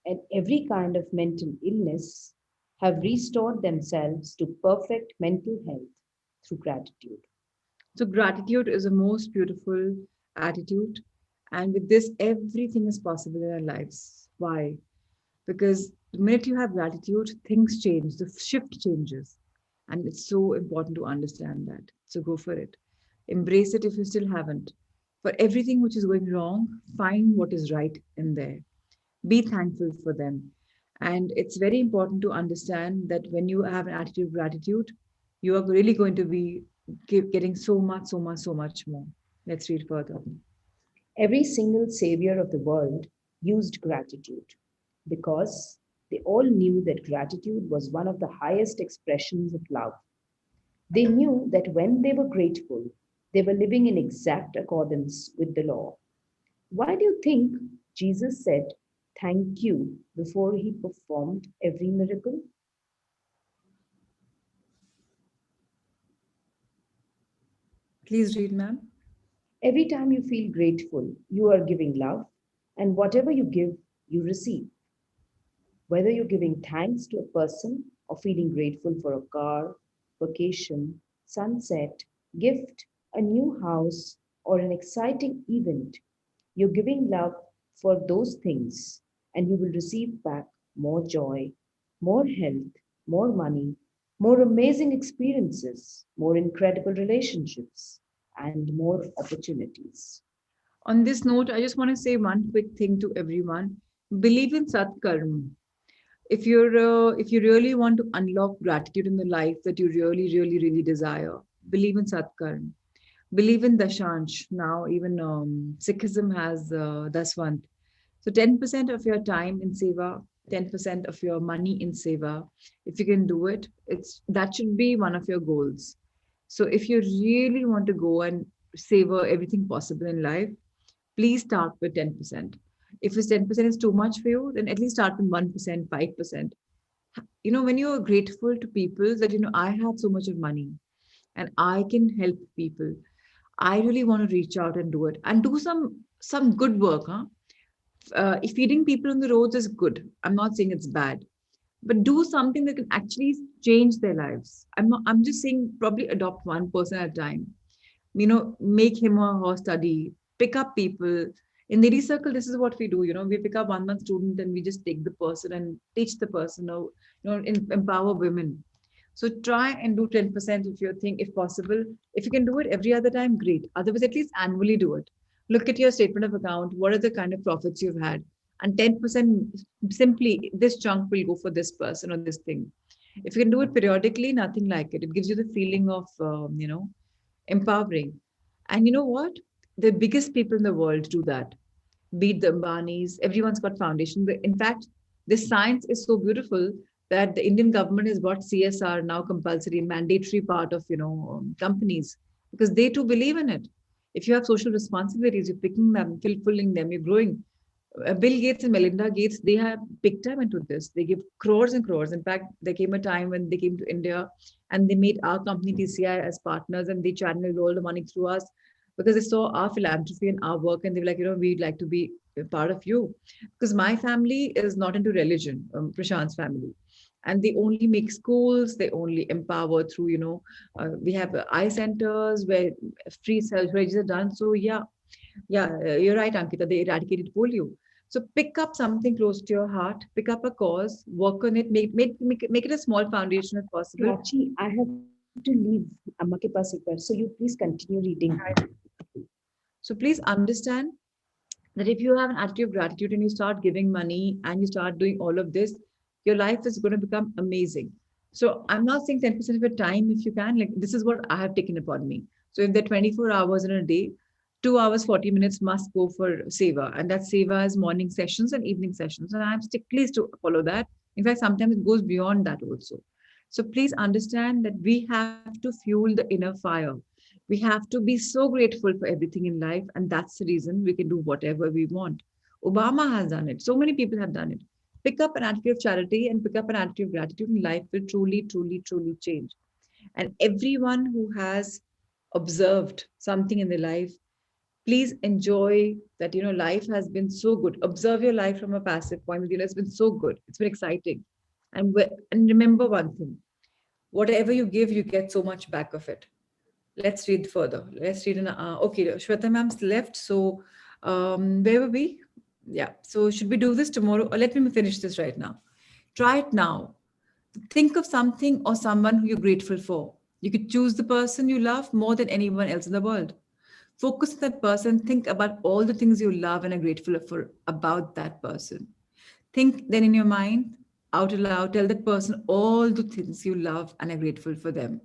and every kind of mental illness have restored themselves to perfect mental health through gratitude. So gratitude is the most beautiful attitude. And with this, everything is possible in our lives. Why? Because the minute you have gratitude, things change, the shift changes. And it's so important to understand that. So go for it. Embrace it if you still haven't. For everything which is going wrong, find what is right in there. Be thankful for them. And it's very important to understand that when you have an attitude of gratitude, you are really going to be getting so much, so much, so much more. Let's read further. Every single savior of the world used gratitude because they all knew that gratitude was one of the highest expressions of love. They knew that when they were grateful, they were living in exact accordance with the law. Why do you think Jesus said thank you before he performed every miracle? Please read, ma'am. Every time you feel grateful, you are giving love, and whatever you give, you receive. Whether you're giving thanks to a person or feeling grateful for a car, vacation, sunset, gift, a new house, or an exciting event, you're giving love for those things, and you will receive back more joy, more health, more money, more amazing experiences, more incredible relationships, and more opportunities. On this note, I just want to say one quick thing to everyone. Believe in Satkarma. If you really want to unlock gratitude in the life that you really, really, really desire, believe in Satkarma. Believe in Dashansh. Now, even Sikhism has Daswant. So 10% of your time in Seva, 10% of your money in Seva. If you can do it, that should be one of your goals. So if you really want to go and savor everything possible in life, please start with 10%. If it's 10% is too much for you, then at least start with 1%, 5%. When you're grateful to people that, I have so much of money and I can help people, I really want to reach out and do it and do some good work. Huh? If feeding people on the roads is good, I'm not saying it's bad, but do something that can actually change their lives. I'm just saying probably adopt one person at a time. Make him or her study, pick up people. In the circle, this is what we do. We pick up 1 month student and we just take the person and teach the person, or, empower women. So try and do 10% if you think, if possible. If you can do it every other time, great. Otherwise, at least annually do it. Look at your statement of account. What are the kind of profits you've had? And 10% simply, this chunk will go for this person or this thing. If you can do it periodically, nothing like it. It gives you the feeling of, empowering. And you know what? The biggest people in the world do that. Beat the Ambanis. Everyone's got foundation. In fact, this science is so beautiful that the Indian government has got CSR now compulsory, mandatory part of companies, because they too believe in it. If you have social responsibilities, you're picking them, fulfilling them, you're growing. Bill Gates and Melinda Gates, they have big time into this. They give crores and crores. In fact, there came a time when they came to India and they made our company TCI as partners, and they channeled all the money through us because they saw our philanthropy and our work, and they were like, we'd like to be a part of you. Because my family is not into religion, Prashant's family. And they only make schools, they only empower through, we have eye centers where free self-register are done. So yeah, you're right, Ankita. They eradicated polio. So pick up something close to your heart, pick up a cause, work on it, make it a small foundation if possible. Prachi, I have to leave Amma ke paas ek baar, so you please continue reading. So please understand that if you have an attitude of gratitude and you start giving money and you start doing all of this, your life is going to become amazing. So I'm not saying 10% of your time, if you can, like this is what I have taken upon me. So if there are 24 hours in a day, 2 hours, 40 minutes must go for Seva. And that Seva is morning sessions and evening sessions. And I'm strictly to follow that. In fact, sometimes it goes beyond that also. So please understand that we have to fuel the inner fire. We have to be so grateful for everything in life. And that's the reason we can do whatever we want. Obama has done it. So many people have done it. Pick up an attitude of charity and pick up an attitude of gratitude, and life will truly, truly, truly change. And everyone who has observed something in their life, please enjoy that. Life has been so good. Observe your life from a passive point of view. It's been so good. It's been exciting. And remember one thing: whatever you give, you get so much back of it. Let's read further. Let's read okay, Shweta ma'am's left. So where were we? Yeah. So should we do this tomorrow? Or let me finish this right now. Try it now. Think of something or someone who you're grateful for. You could choose the person you love more than anyone else in the world. Focus on that person. Think about all the things you love and are grateful for about that person. Think then in your mind, out loud, tell that person all the things you love and are grateful for them,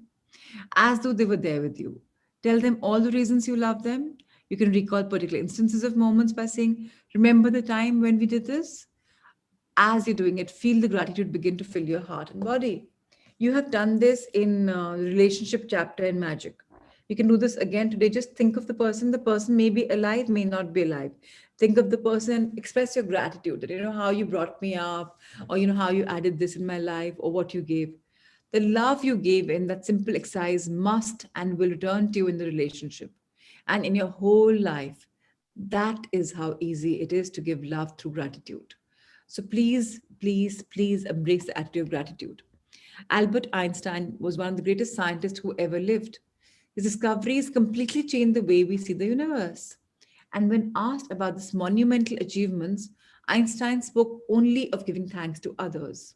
as though they were there with you. Tell them all the reasons you love them. You can recall particular instances of moments by saying, remember the time when we did this? As you're doing it, feel the gratitude begin to fill your heart and body. You have done this in relationship chapter in magic. You can do this again today. Just think of the person. The person may be alive, may not be alive. Think of the person, express your gratitude that, how you brought me up, or, how you added this in my life, or what you gave. The love you gave in that simple exercise must and will return to you in the relationship and in your whole life. That is how easy it is to give love through gratitude. So please, please, please embrace the attitude of gratitude. Albert Einstein was one of the greatest scientists who ever lived. His discoveries completely changed the way we see the universe. And when asked about these monumental achievements, Einstein spoke only of giving thanks to others.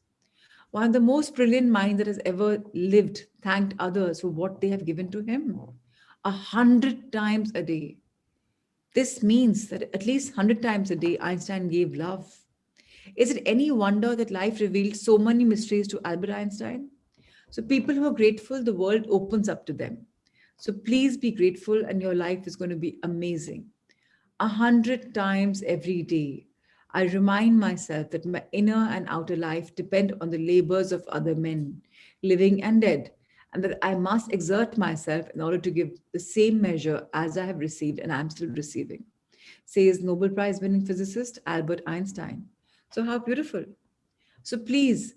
One of the most brilliant minds that has ever lived thanked others for what they have given to him 100 times a day. This means that at least 100 times a day, Einstein gave love. Is it any wonder that life revealed so many mysteries to Albert Einstein? So, people who are grateful, the world opens up to them. So, please be grateful, and your life is going to be amazing. 100 times every day. I remind myself that my inner and outer life depend on the labors of other men, living and dead, and that I must exert myself in order to give the same measure as I have received and I'm still receiving, says Nobel Prize winning physicist Albert Einstein. So, how beautiful. So, please,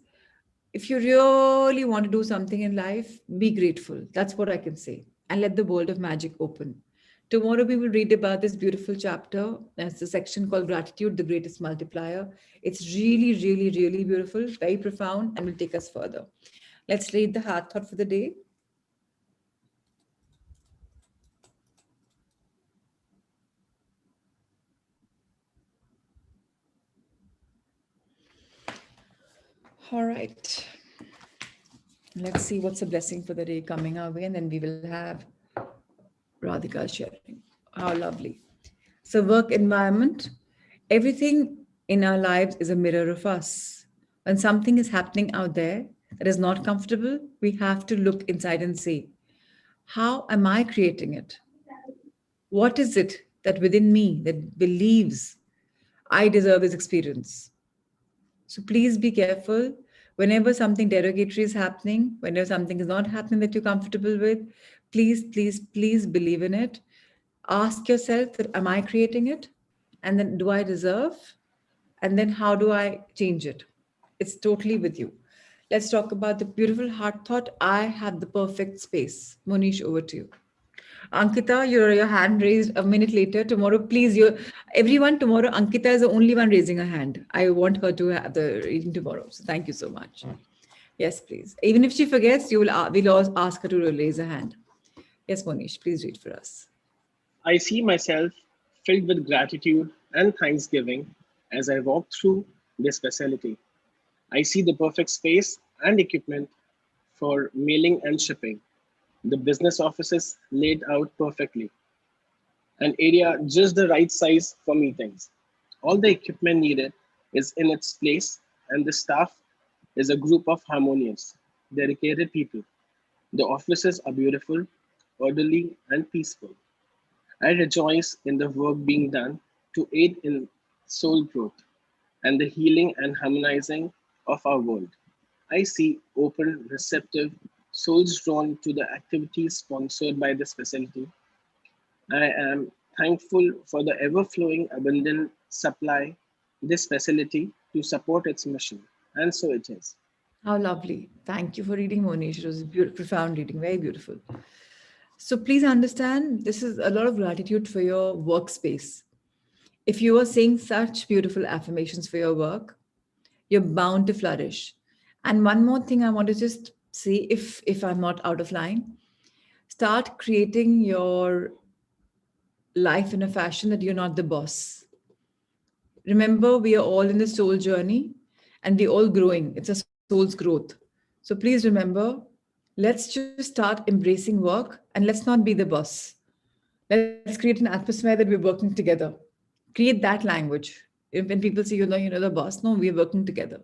if you really want to do something in life, be grateful. That's what I can say. And let the world of magic open. Tomorrow we will read about this beautiful chapter. That's the section called Gratitude, the Greatest Multiplier. It's really, really, really beautiful, very profound, and will take us further. Let's read the heart thought for the day. All right. Let's see what's a blessing for the day coming our way, and then we will have Radhika sharing. How lovely. So, work environment, everything in our lives is a mirror of us. When something is happening out there that is not comfortable, we have to look inside and say, how am I creating it? What is it that within me that believes I deserve this experience? So please be careful whenever something derogatory is happening, whenever something is not happening that you're comfortable with, please, please, please believe in it. Ask yourself that am I creating it? And then do I deserve? And then how do I change it? It's totally with you. Let's talk about the beautiful heart thought. I have the perfect space. Monish, over to you. Ankita, your hand raised a minute later. Tomorrow, please, you everyone. Tomorrow, Ankita is the only one raising a hand. I want her to have the reading tomorrow. So thank you so much. Yes, please. Even if she forgets, we'll always ask her to raise a hand. Yes, Monish, please read for us. I see myself filled with gratitude and thanksgiving as I walk through this facility. I see the perfect space and equipment for mailing and shipping. The business offices laid out perfectly, an area just the right size for meetings. All the equipment needed is in its place, and the staff is a group of harmonious, dedicated people. The offices are beautiful, orderly, and peaceful. I rejoice in the work being done to aid in soul growth and the healing and harmonizing of our world. I see open, receptive souls drawn to the activities sponsored by this facility. I am thankful for the ever flowing, abundant supply this facility to support its mission. And so it is. How lovely. Thank you for reading, Monish. It was a beautiful, profound reading, very beautiful. So please understand this is a lot of gratitude for your workspace. If you are saying such beautiful affirmations for your work, you're bound to flourish. And one more thing I want to just see if I'm not out of line, start creating your life in a fashion that you're not the boss. Remember, we are all in the soul journey and we're all growing. It's a soul's growth. So please remember, let's just start embracing work and let's not be the boss. Let's create an atmosphere that we're working together. Create that language. When people say, you're the boss, no, we're working together.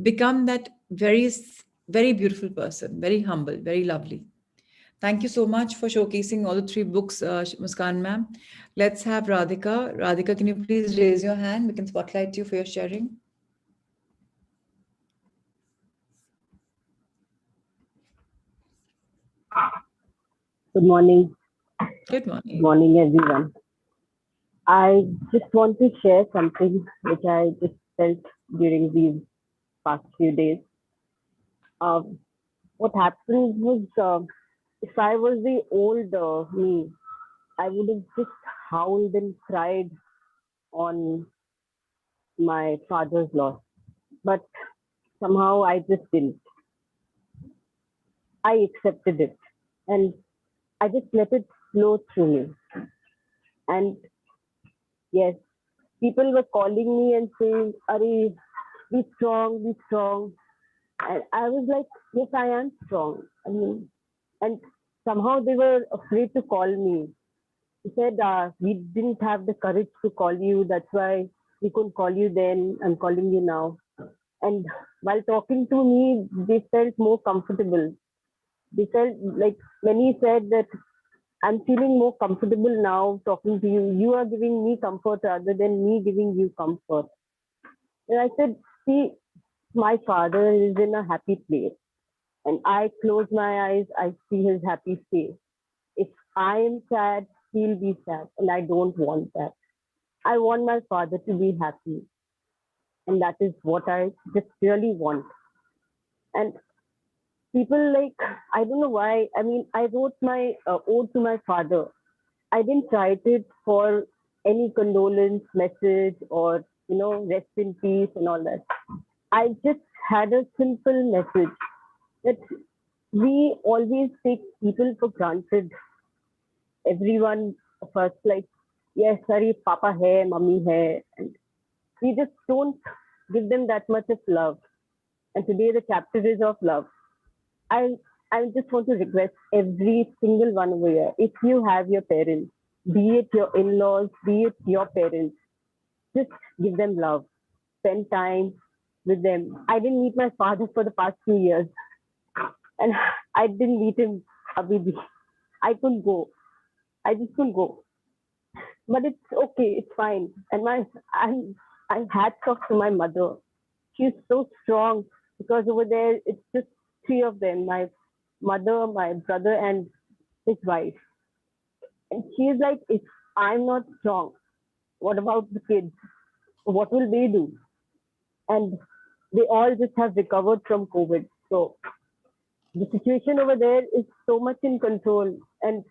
Become that very beautiful person, very humble, very lovely. Thank you so much for showcasing all the three books, Muskan ma'am. Let's have Radhika. Radhika, can you please raise your hand? We can spotlight you for your sharing. Good morning. Good Good morning. morning, everyone. I just want to share something which I just felt during these past few days. Um, what happened was, if I was the old me, I would have just howled and cried on my father's loss. But somehow I just didn't. I accepted it and I just let it flow through me. And yes, people were calling me and saying, Ari, be strong, be strong. And I was like, yes, I am strong. I mean, and somehow they were afraid to call me. He said, we didn't have the courage to call you. That's why we couldn't call you then. I'm calling you now. And while talking to me, they felt more comfortable. They felt like many said that I'm feeling more comfortable now talking to you. You are giving me comfort rather than me giving you comfort. And I said, see, my father is in a happy place. And I close my eyes, I see his happy face. If I am sad, he'll be sad. And I don't want that. I want my father to be happy. And that is what I just really want. And people like, I don't know why. I mean, I wrote my ode to my father. I didn't write it for any condolence message or, rest in peace and all that. I just had a simple message that we always take people for granted. Everyone of us, like, yes, sorry, papa hai, mummy hai. And we just don't give them that much of love. And today the chapter is of love. I I just want to request every single one over here. If you have your parents, be it your in-laws, be it your parents, just give them love. Spend time with them. I didn't meet my father for the past 2 years, and I didn't meet him. Abhi. I couldn't go. I just couldn't go. But it's okay. It's fine. And I hats off to my mother. She's so strong because over there it's just three of them: my mother, my brother, and his wife. And she's like, if I'm not strong, what about the kids? What will they do? And they all just have recovered from COVID. So the situation over there is so much in control. And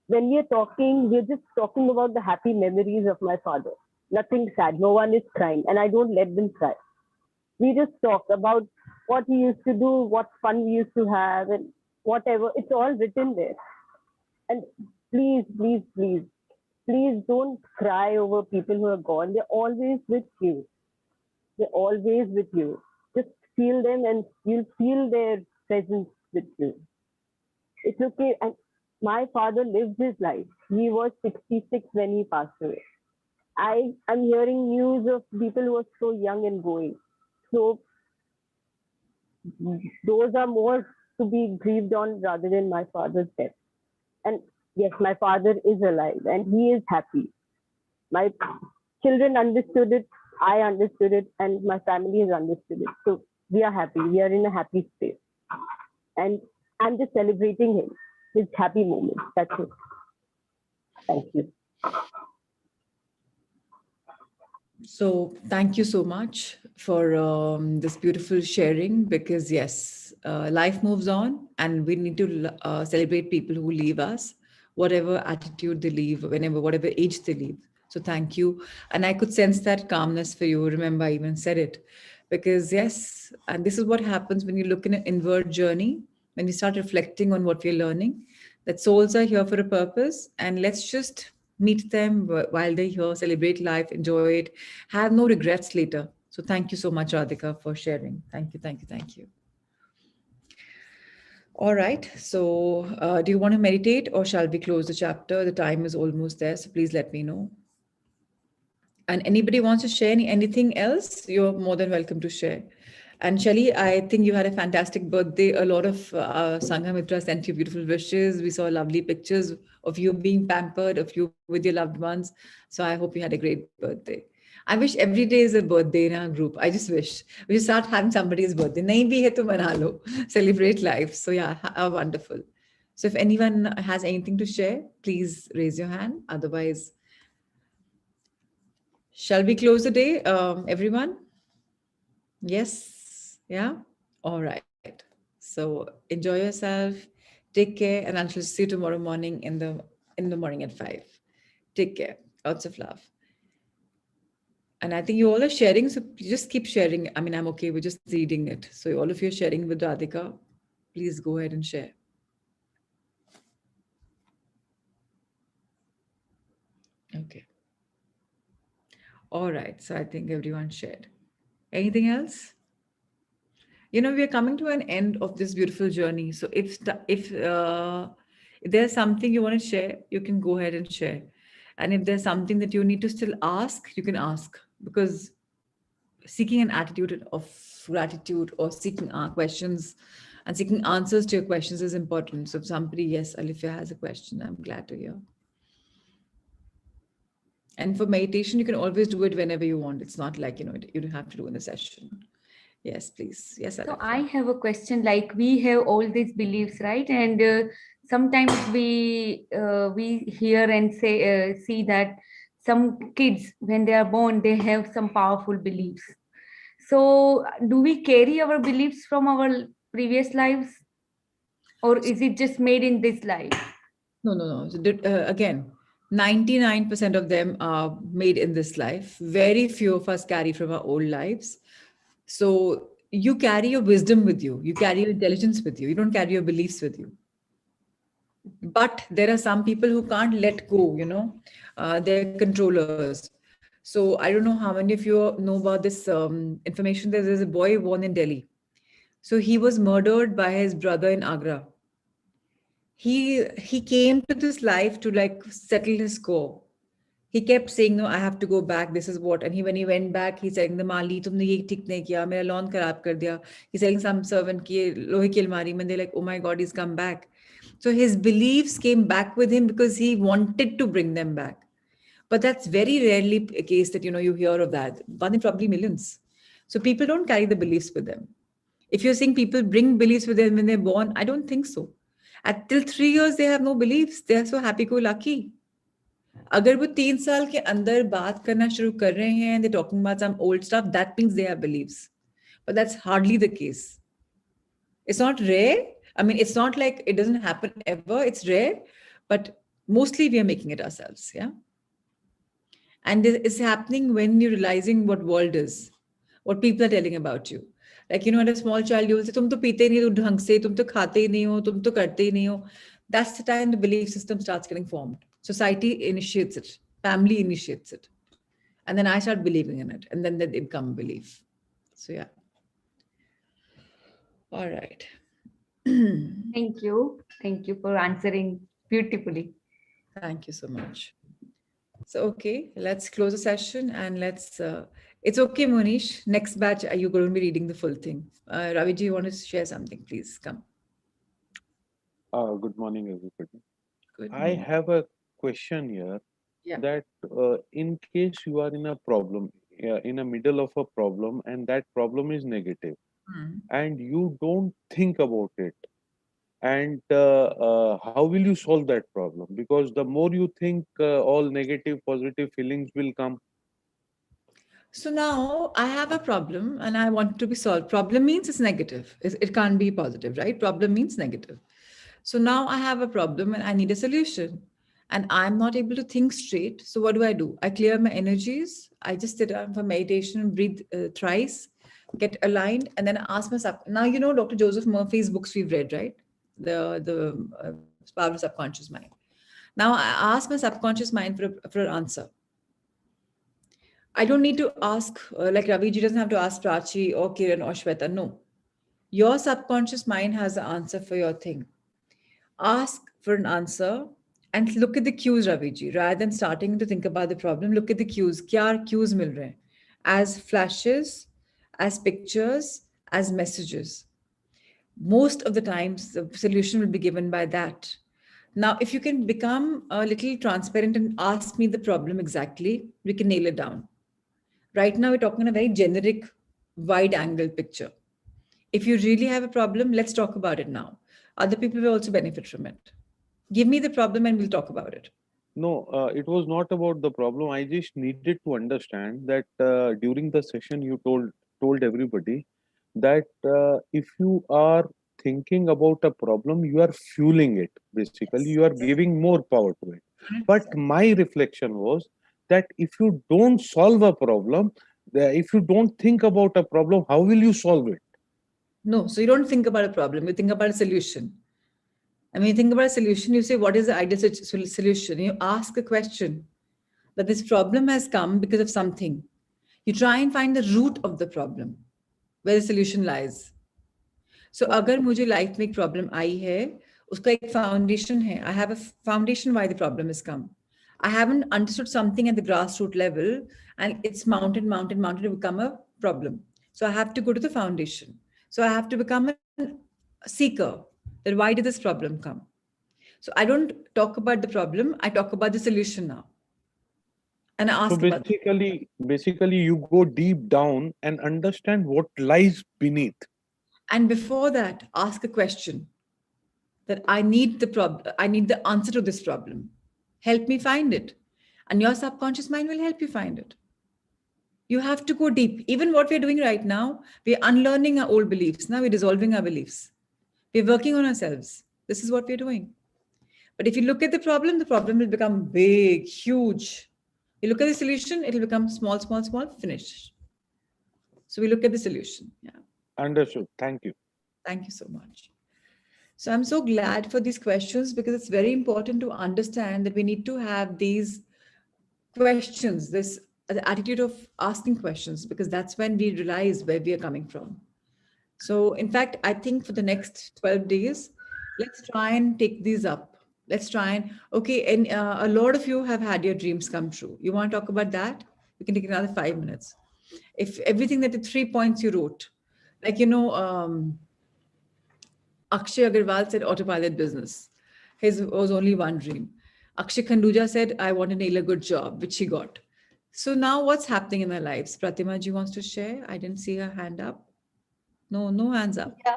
when we are talking, we're just talking about the happy memories of my father. Nothing sad. No one is crying. And I don't let them cry. We just talk about what he used to do, what fun we used to have, and whatever. It's all written there. And please, please, please, please don't cry over people who are gone. They're always with you. They're always with you. Just feel them and you'll feel their presence with you. It's okay. And my father lived his life. He was 66 when he passed away. I'm hearing news of people who are so young and going. So those are more to be grieved on rather than my father's death. And yes, my father is alive and he is happy. My children understood it, I understood it, and my family has understood it. So we are happy. We are in a happy space. And I'm just celebrating him, his happy moment. That's it. Thank you. So thank you so much for this beautiful sharing because yes, life moves on and we need to celebrate people who leave us, whatever attitude they leave, whenever, whatever age they leave. So thank you. And I could sense that calmness for you. Remember, I even said it because yes, and this is what happens when you look in an inward journey, when you start reflecting on what we're learning, that souls are here for a purpose and let's just meet them while they're here, celebrate life, enjoy it, have no regrets later. So thank you so much, Radhika, for sharing. Thank you, thank you, thank you. All right. So do you want to meditate or shall we close the chapter? The time is almost there. So please let me know. And anybody wants to share anything else, you're more than welcome to share. And Shelly, I think you had a fantastic birthday. A lot of Sangha Mitra sent you beautiful wishes. We saw lovely pictures of you being pampered, of you with your loved ones. So I hope you had a great birthday. I wish every day is a birthday in our group. I just wish we should start having somebody's birthday. Nahi bhi hai to mana lo. Celebrate life. So yeah, wonderful. So if anyone has anything to share, please raise your hand. Otherwise, shall we close the day, everyone? Yes. Yeah. All right. So enjoy yourself. Take care, and I'll see you tomorrow morning in the morning at 5. Take care. Lots of love. And I think you all are sharing, so just keep sharing. I mean, I'm okay with just reading it. So all of you are sharing with Radhika. Please go ahead and share. Okay. All right. So I think everyone shared. Anything else? We are coming to an end of this beautiful journey. So if there's something you want to share, you can go ahead and share. And if there's something that you need to still ask, you can ask, because seeking an attitude of gratitude or seeking questions and seeking answers to your questions is important. So if somebody, yes, Alifia has a question, I'm glad to hear. And for meditation, you can always do it whenever you want. It's not like, you don't have to do in a session. Yes, please. Yes, So I Alexia. have a question. Like we have all these beliefs, right? And sometimes we hear and say see that some kids, when they are born, they have some powerful beliefs. So do we carry our beliefs from our previous lives, or is it just made in this life? No, no, no. So again, 99% of them are made in this life. Very few of us carry from our old lives. So you carry your wisdom with you. You carry your intelligence with you. You don't carry your beliefs with you. But there are some people who can't let go, they're controllers. So I don't know how many of you know about this information. There's a boy born in Delhi. So he was murdered by his brother in Agra. He came to this life to like settle his score. He kept saying, no, I have to go back, this is what. And when he went back, he's saying, the mali tumne ye theek nahi kiya, mera lawn kharab kar diya. He's saying some servant ki lohe ki almari mein. They're like, oh my god, he's come back. So his beliefs came back with him because he wanted to bring them back. But that's very rarely a case that you hear of that. One in probably millions. So people don't carry the beliefs with them. If you're saying people bring beliefs with them when they're born, I don't think so. At till 3 years, they have no beliefs. They are so happy-go-lucky. अगर वो 3 साल के अंदर बात करना शुरू कर रहे हैं, they're talking about some old stuff, that means they have beliefs. But that's hardly the case. It's not rare. I mean, it's not like it doesn't happen ever. It's rare, but mostly we are making it ourselves. Yeah. And it's happening when you're realizing what world is, what people are telling about you. Like, at a small child, you will say, "Tum to peete nahi ho dhang se, tum to khate hi nahi ho, tum to karte hi nahi ho." That's the time the belief system starts getting formed. Society initiates it, family initiates it. And then I start believing in it. And then they become belief. So, yeah. All right. Thank you. Thank you for answering beautifully. Thank you so much. So, okay, let's close the session and it's okay, Monish. Next batch, you're going to be reading the full thing. Ravi, do you want to share something? Please come. Good morning, everybody. Good I morning. have a question here Yeah. that in case you are in a problem, in the middle of a problem, and that problem is negative, Hmm. and you don't think about it, and how will you solve that problem? Because the more you think, all negative, positive feelings will come. So now I have a problem and I want it to be solved. Problem means it's negative. It can't be positive, right? Problem means negative. So now I have a problem and I need a solution. And I'm not able to think straight. So what do? I clear my energies. I just sit down for meditation, breathe thrice, get aligned, and then I ask myself. Now Dr. Joseph Murphy's books we've read, right? The Power of Subconscious Mind. Now I ask my subconscious mind for an answer. I don't need to ask, like Raviji doesn't have to ask Prachi or Kiran or Shweta. No. Your subconscious mind has the answer for your thing. Ask for an answer and look at the cues, Raviji. Rather than starting to think about the problem, look at the cues. Kya cues mil rahe hain? As flashes, as pictures, as messages. Most of the times, the solution will be given by that. Now, if you can become a little transparent and ask me the problem exactly, we can nail it down. Right now, we're talking a very generic, wide angle picture. If you really have a problem, let's talk about it now. Other people will also benefit from it. Give me the problem and we'll talk about it. No, it was not about the problem. I just needed to understand that during the session you told everybody that if you are thinking about a problem, you are fueling it. Basically, Yes. you are giving more power to it. But 100%. my reflection was that if you don't solve a problem, if you don't think about a problem, how will you solve it? No, so you don't think about a problem, you think about a solution. And when you think about a solution, you say, what is the ideal solution? You ask a question that this problem has come because of something. You try and find the root of the problem, where the solution lies. So अगर मुझे life में एक problem आई है उसका एक foundation है I have a foundation why the problem is come I haven't understood something at the grassroots level and it's mounted to become a problem. So I have to go to the foundation. So I have to become a seeker that why did this problem come? So I don't talk about the problem, I talk about the solution now. and So ask about it. basically, you go deep down and understand what lies beneath. And before that, ask a question that I need the problem, I need the answer to this problem. Help me find it. And your subconscious mind will help you find it. You have to go deep. Even what we're doing right now, we're unlearning our old beliefs. Now we're dissolving our beliefs. We're working on ourselves. This is what we're doing. But if you look at the problem will become big, huge. You look at the solution, it'll become small, small, small, finished. So we look at the solution. Yeah. Understood. Thank you. Thank you so much. So I'm so glad for these questions because it's very important to understand that we need to have these questions, this the attitude of asking questions, because that's when we realize where we are coming from. So in fact, I think for the next 12 days, let's try and take these up. Let's try and, okay, and a lot of you have had your dreams come true. You want to talk about that? We can take another 5 minutes. If everything that the 3 points you wrote, like, Akshay Agarwal said autopilot business. His was only one dream. Akshay Khanduja said, I want to nail a good job, which he got. So now what's happening in their lives? Pratima ji wants to share. I didn't see her hand up. No, no hands up. Yeah,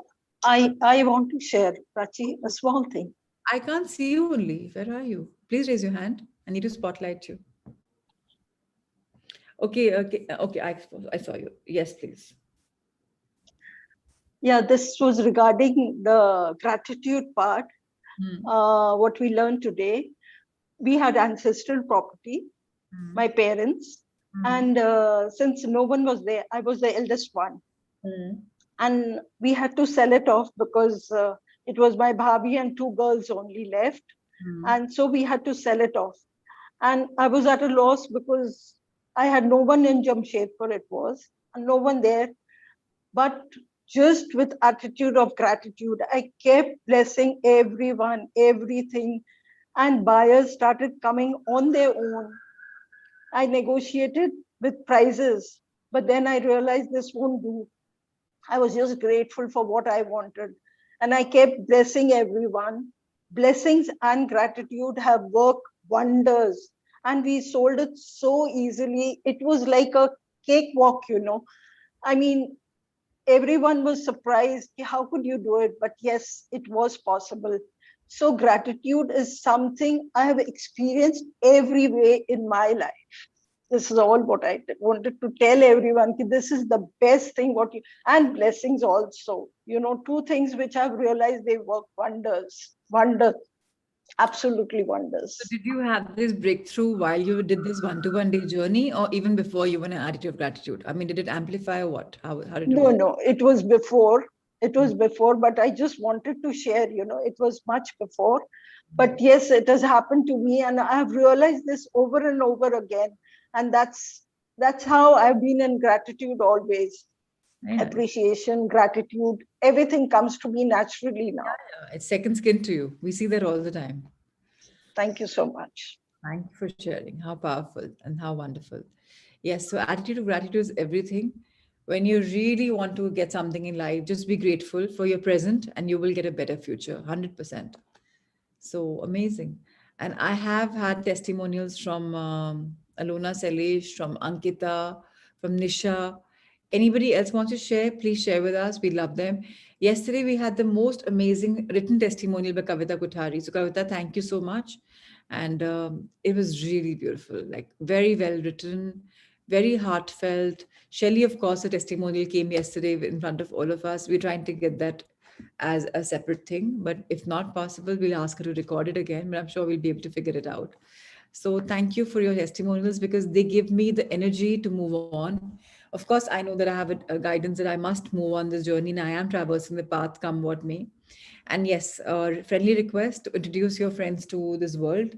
I want to share, Prachi, a small thing. I can't see you only. Where are you? Please raise your hand. I need to spotlight you. Okay. I saw you. Yes, please. Yeah, this was regarding the gratitude part. What we learned today, we had ancestral property, my parents, and since no one was there, I was the eldest one. And we had to sell it off because it was my bhabhi and 2 girls only left. And so we had to sell it off. And I was at a loss because I had no one in Jamshedpur, it was, and no one there. But just with attitude of gratitude, I kept blessing everyone, everything. And buyers started coming on their own. I negotiated with prices, but then I realized this won't do. I was just grateful for what I wanted. And I kept blessing everyone. Blessings and gratitude have worked wonders. And we sold it so easily. It was like a cakewalk, I mean, everyone was surprised. How could you do it? But yes, it was possible. So gratitude is something I have experienced every way in my life. This is all what I wanted to tell everyone. This is the best thing and blessings also. 2 things which I've realized they work wonders. Wonders. Absolutely wonders. So did you have this breakthrough while you did this 1-to-1 day journey, or even before you were in an attitude of gratitude? I mean, did it amplify or what? How did it work? No, it was before. It was before, but I just wanted to share, it was much before. But yes, it has happened to me, and I have realized this over and over again. And that's how I've been in gratitude always. Nice. Appreciation, gratitude, everything comes to me naturally now. Yeah, it's second skin to you. We see that all the time. Thank you so much. Thank you for sharing. How powerful and how wonderful. Yes, so attitude of gratitude is everything. When you really want to get something in life, just be grateful for your present and you will get a better future, 100%. So amazing. And I have had testimonials from Alona Salish, from Ankita, from Nisha. Anybody else wants to share? Please share with us. We love them. Yesterday, we had the most amazing written testimonial by Kavita Kuthari. So, Kavita, thank you so much. And it was really beautiful, like very well written, very heartfelt. Shelley, of course, the testimonial came yesterday in front of all of us. We're trying to get that as a separate thing, but if not possible, we'll ask her to record it again, but I'm sure we'll be able to figure it out. So thank you for your testimonials because they give me the energy to move on. Of course, I know that I have a guidance that I must move on this journey and I am traversing the path come what may. And yes, friendly request to introduce your friends to this world.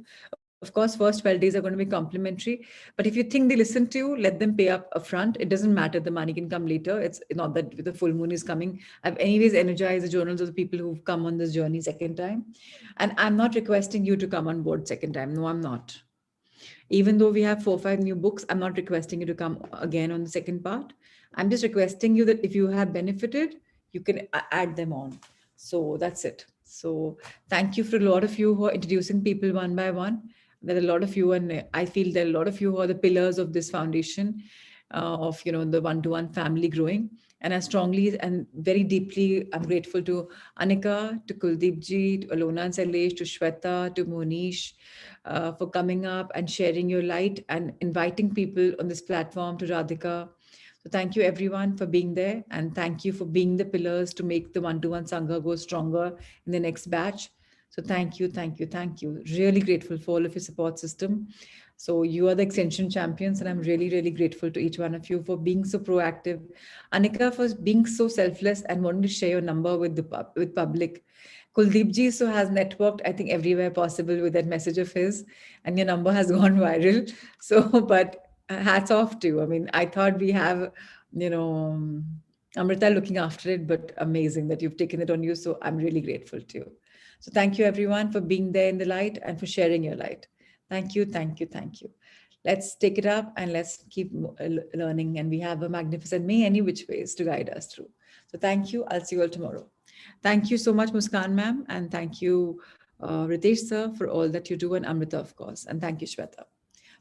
Of course, first 12 days are going to be complimentary. But if you think they listen to you, let them pay up upfront. It doesn't matter. The money can come later. It's not that the full moon is coming. I've anyways energized the journals of the people who've come on this journey second time. And I'm not requesting you to come on board second time. No, I'm not. Even though we have 4 or 5 new books, I'm not requesting you to come again on the second part. I'm just requesting you that if you have benefited, you can add them on. So that's it. So thank you for a lot of you who are introducing people one by one. There are a lot of you, and I feel there are a lot of you who are the pillars of this foundation, of the one-to-one family growing. And I strongly and very deeply, I'm grateful to Anika, to Kuldeep ji, to Alona and Sailesh, to Shweta, to Monish, for coming up and sharing your light and inviting people on this platform, to Radhika. So thank you everyone for being there, and thank you for being the pillars to make the one-to-one Sangha go stronger in the next batch. So thank you, thank you, thank you. Really grateful for all of your support system. So you are the extension champions, and I'm really, really grateful to each one of you for being so proactive. Anika, for being so selfless and wanting to share your number with the with public. Kuldeep ji so has networked, I think, everywhere possible with that message of his, and your number has gone viral. So, but hats off to you. I mean, I thought we have, you know, Amrita looking after it, but amazing that you've taken it on you. So I'm really grateful to you. So thank you everyone for being there in the light and for sharing your light. Thank you, thank you, thank you. Let's take it up and let's keep learning. And we have a magnificent May any which ways to guide us through. So thank you. I'll see you all tomorrow. Thank you so much, Muskan ma'am. And thank you, Ritesh sir, for all that you do, and Amrita, of course. And thank you, Shweta.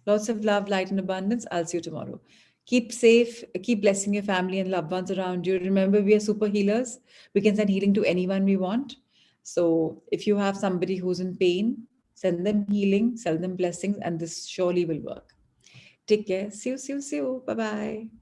Lots of love, light, and abundance. I'll see you tomorrow. Keep safe. Keep blessing your family and loved ones around you. Remember, we are super healers. We can send healing to anyone we want. So if you have somebody who's in pain, send them healing, send them blessings, and this surely will work. Take care. See you, see you, see you. Bye bye.